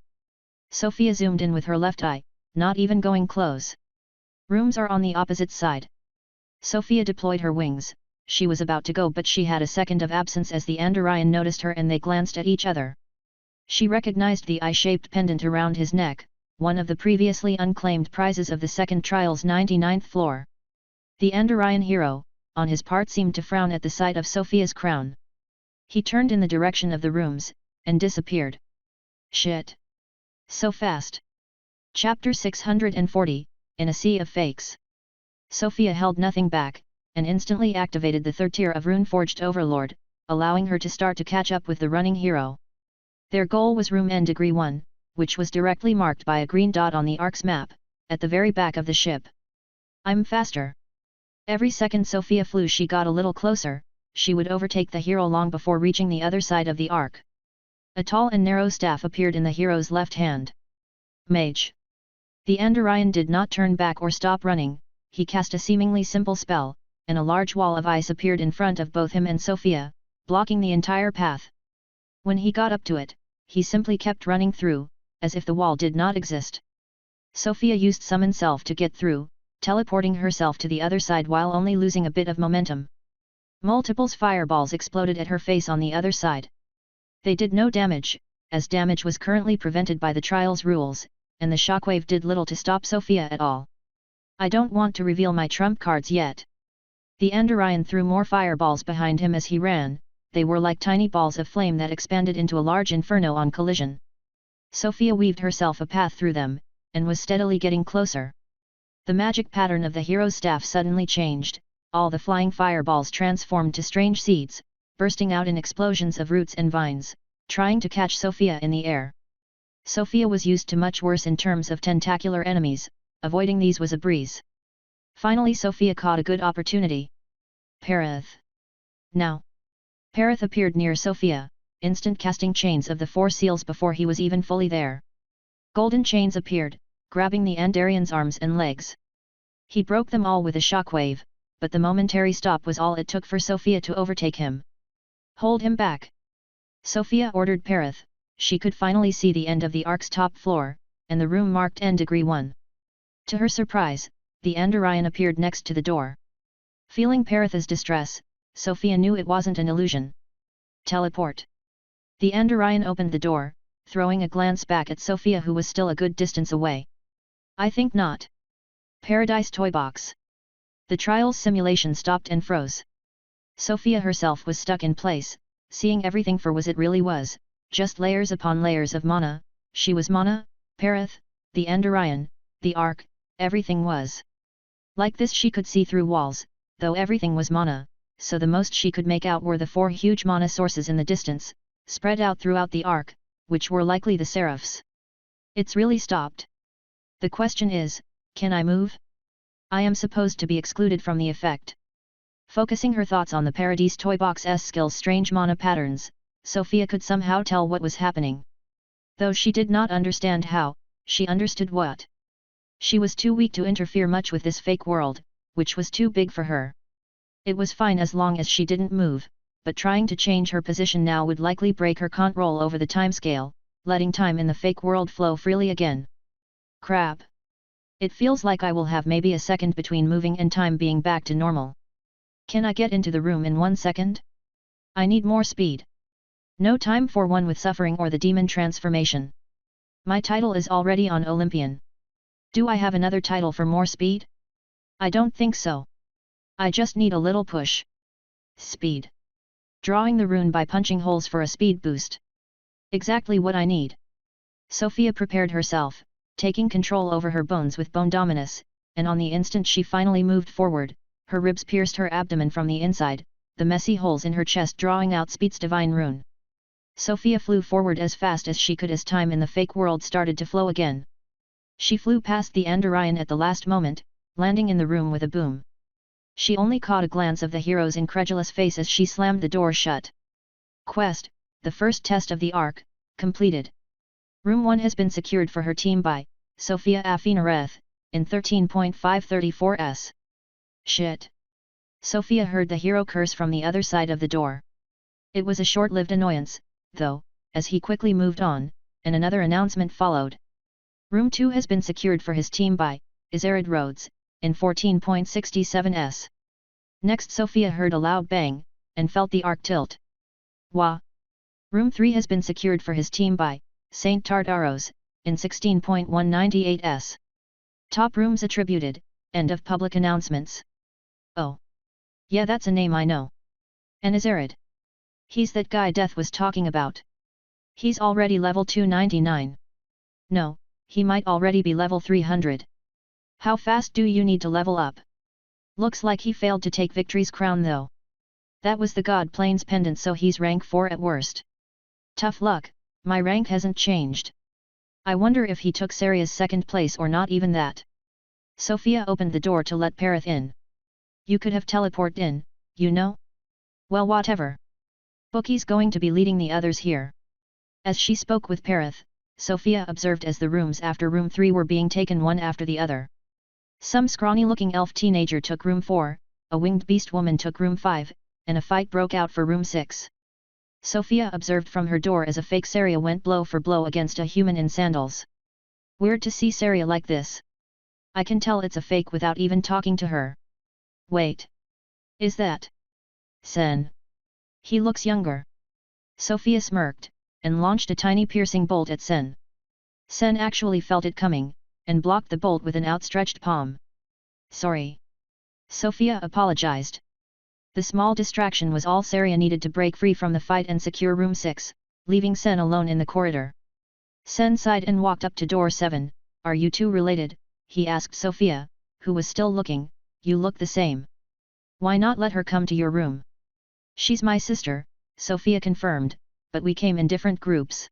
A: Sofia zoomed in with her left eye, not even going close. Rooms are on the opposite side. Sofia deployed her wings, she was about to go but she had a second of absence as the Andorian noticed her and they glanced at each other. She recognized the eye-shaped pendant around his neck, one of the previously unclaimed prizes of the second trial's 99th floor. The Andorian hero, on his part, seemed to frown at the sight of Sofia's crown. He turned in the direction of the rooms, and disappeared. Shit! So fast! Chapter 640, In a Sea of Fakes. Sofia held nothing back, and instantly activated the third tier of Runeforged Overlord, allowing her to start to catch up with the running hero. Their goal was room N degree 1, which was directly marked by a green dot on the Ark's map, at the very back of the ship. I'm faster. Every second Sofia flew, she got a little closer. She would overtake the hero long before reaching the other side of the Ark. A tall and narrow staff appeared in the hero's left hand. Mage. The Andorian did not turn back or stop running. He cast a seemingly simple spell, and a large wall of ice appeared in front of both him and Sofia, blocking the entire path. When he got up to it, he simply kept running through, as if the wall did not exist. Sofia used Summon Self to get through, teleporting herself to the other side while only losing a bit of momentum. Multiple fireballs exploded at her face on the other side. They did no damage, as damage was currently prevented by the trial's rules, and the shockwave did little to stop Sofia at all. I don't want to reveal my trump cards yet. The Andorian threw more fireballs behind him as he ran. They were like tiny balls of flame that expanded into a large inferno on collision. Sofia weaved herself a path through them, and was steadily getting closer. The magic pattern of the hero's staff suddenly changed. All the flying fireballs transformed to strange seeds, bursting out in explosions of roots and vines, trying to catch Sofia in the air. Sofia was used to much worse in terms of tentacular enemies. Avoiding these was a breeze. Finally Sofia caught a good opportunity. Parath. Now. Parath appeared near Sofia, instant casting chains of the 4 seals before he was even fully there. Golden chains appeared, grabbing the Andorian's arms and legs. He broke them all with a shockwave, but the momentary stop was all it took for Sofia to overtake him. Hold him back! Sofia ordered Parath. She could finally see the end of the Ark's top floor, and the room marked N degree 1. To her surprise, the Andorian appeared next to the door. Feeling Parath's distress, Sofia knew it wasn't an illusion. Teleport. The Andorian opened the door, throwing a glance back at Sofia, who was still a good distance away. I think not. Paradise Toy Box. The trial's simulation stopped and froze. Sofia herself was stuck in place, seeing everything for what it really was, just layers upon layers of mana. She was mana, Parath, the Andorian, the Ark, everything was. Like this she could see through walls, though everything was mana, so the most she could make out were the 4 huge mana sources in the distance, spread out throughout the Ark, which were likely the Seraphs. It's really stopped. The question is, can I move? I am supposed to be excluded from the effect. Focusing her thoughts on the Paradise Toy Box's skill's strange mana patterns, Sofia could somehow tell what was happening. Though she did not understand how, she understood what. She was too weak to interfere much with this fake world, which was too big for her. It was fine as long as she didn't move, but trying to change her position now would likely break her control over the timescale, letting time in the fake world flow freely again. Crap! It feels like I will have maybe a second between moving and time being back to normal. Can I get into the room in 1 second? I need more speed. No time for one with suffering or the demon transformation. My title is already on Olympian. Do I have another title for more speed? I don't think so. I just need a little push. Speed. Drawing the rune by punching holes for a speed boost. Exactly what I need. Sofia prepared herself, taking control over her bones with Bone Dominus, and on the instant she finally moved forward, her ribs pierced her abdomen from the inside, the messy holes in her chest drawing out Speed's divine rune. Sofia flew forward as fast as she could as time in the fake world started to flow again. She flew past the Andorian at the last moment, landing in the room with a boom. She only caught a glance of the hero's incredulous face as she slammed the door shut. Quest, the first test of the Ark, completed. Room 1 has been secured for her team by Sofia Afinareth, in 13.534s. Shit! Sofia heard the hero curse from the other side of the door. It was a short-lived annoyance, though, as he quickly moved on, and another announcement followed. Room 2 has been secured for his team by RoyalRoad, in 14.67s. Next Sofia heard a loud bang, and felt the Ark tilt. Wah! Room 3 has been secured for his team by Saintess, in 16.198s. Top rooms attributed, end of public announcements. Oh. Yeah, that's a name I know. And is Arid. He's that guy Death was talking about. He's already level 299. No, he might already be level 300. How fast do you need to level up? Looks like he failed to take Victory's crown though. That was the God Plains pendant, so he's rank 4 at worst. Tough luck, my rank hasn't changed. I wonder if he took Saria's second place or not even that. Sofia opened the door to let Parith in. You could have teleported in, you know? Well, whatever. Bookie's going to be leading the others here. As she spoke with Parith, Sofia observed as the rooms after room 3 were being taken one after the other. Some scrawny-looking elf teenager took room 4, a winged beast woman took room 5, and a fight broke out for room 6. Sofia observed from her door as a fake Saria went blow for blow against a human in sandals. Weird to see Saria like this. I can tell it's a fake without even talking to her. Wait. Is that Sen? He looks younger. Sofia smirked, and launched a tiny piercing bolt at Sen. Sen actually felt it coming, and blocked the bolt with an outstretched palm. Sorry. Sofia apologized. The small distraction was all Saria needed to break free from the fight and secure room 6, leaving Sen alone in the corridor. Sen sighed and walked up to door 7, Are you two related? He asked Sofia, who was still looking, You look the same. Why not let her come to your room? She's my sister, Sofia confirmed, but we came in different groups.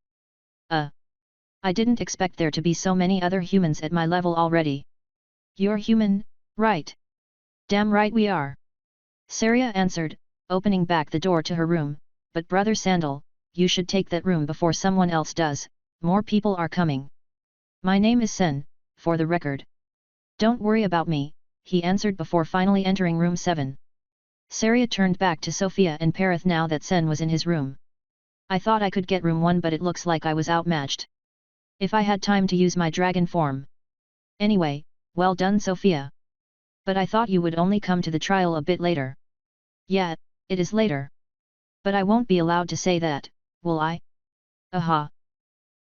A: I didn't expect there to be so many other humans at my level already. You're human, right? Damn right we are. Saria answered, opening back the door to her room, but Brother Sandal, you should take that room before someone else does, more people are coming. My name is Sen, for the record. Don't worry about me, he answered before finally entering room 7. Saria turned back to Sofia and Parith now that Sen was in his room. I thought I could get room 1, but it looks like I was outmatched. If I had time to use my dragon form. Anyway, well done Sofia. But I thought you would only come to the trial a bit later. Yeah, it is later. But I won't be allowed to say that, will I? Aha.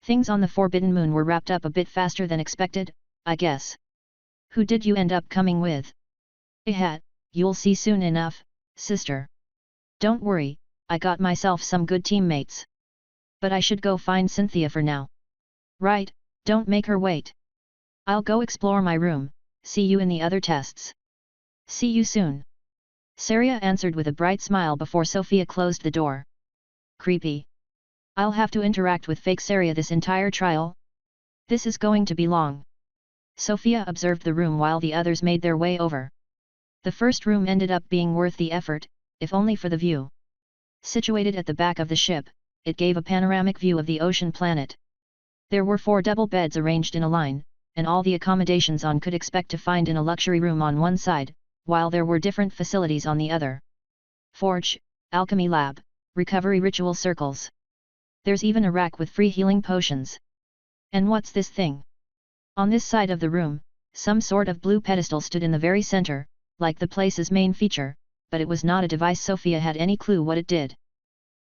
A: Things on the Forbidden Moon were wrapped up a bit faster than expected, I guess. Who did you end up coming with? You'll see soon enough, sister. Don't worry, I got myself some good teammates. But I should go find Cynthia for now. Right, don't make her wait. I'll go explore my room, see you in the other tests. See you soon. Saria answered with a bright smile before Sofia closed the door. Creepy. I'll have to interact with fake Saria this entire trial? This is going to be long. Sofia observed the room while the others made their way over. The first room ended up being worth the effort, if only for the view. Situated at the back of the ship, it gave a panoramic view of the ocean planet. There were 4 double beds arranged in a line, and all the accommodations one could expect to find in a luxury room on one side, while there were different facilities on the other. Forge, alchemy lab, recovery ritual circles. There's even a rack with free healing potions. And what's this thing? On this side of the room, some sort of blue pedestal stood in the very center, like the place's main feature, but it was not a device. Sofia had any clue what it did.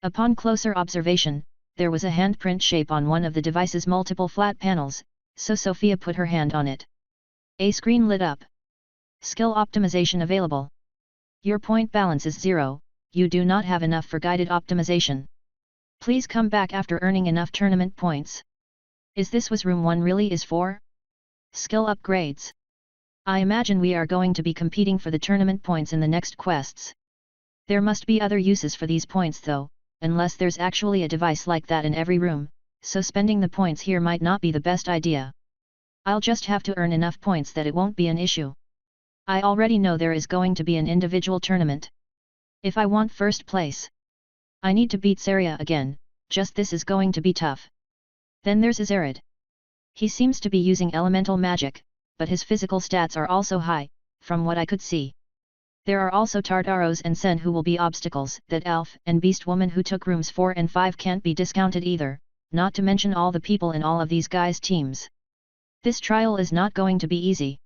A: Upon closer observation, there was a handprint shape on one of the device's multiple flat panels, so Sofia put her hand on it. A screen lit up. Skill optimization available. Your point balance is 0, you do not have enough for guided optimization. Please come back after earning enough tournament points. Is this what room 1 really is for? Skill upgrades. I imagine we are going to be competing for the tournament points in the next quests. There must be other uses for these points though, unless there's actually a device like that in every room, so spending the points here might not be the best idea. I'll just have to earn enough points that it won't be an issue. I already know there is going to be an individual tournament. If I want first place, I need to beat Saria again, just this is going to be tough. Then there's Arid. He seems to be using elemental magic, but his physical stats are also high, from what I could see. There are also Tartaros and Sen who will be obstacles. That elf and beast woman who took rooms 4 and 5 can't be discounted either, not to mention all the people in all of these guys' teams. This trial is not going to be easy.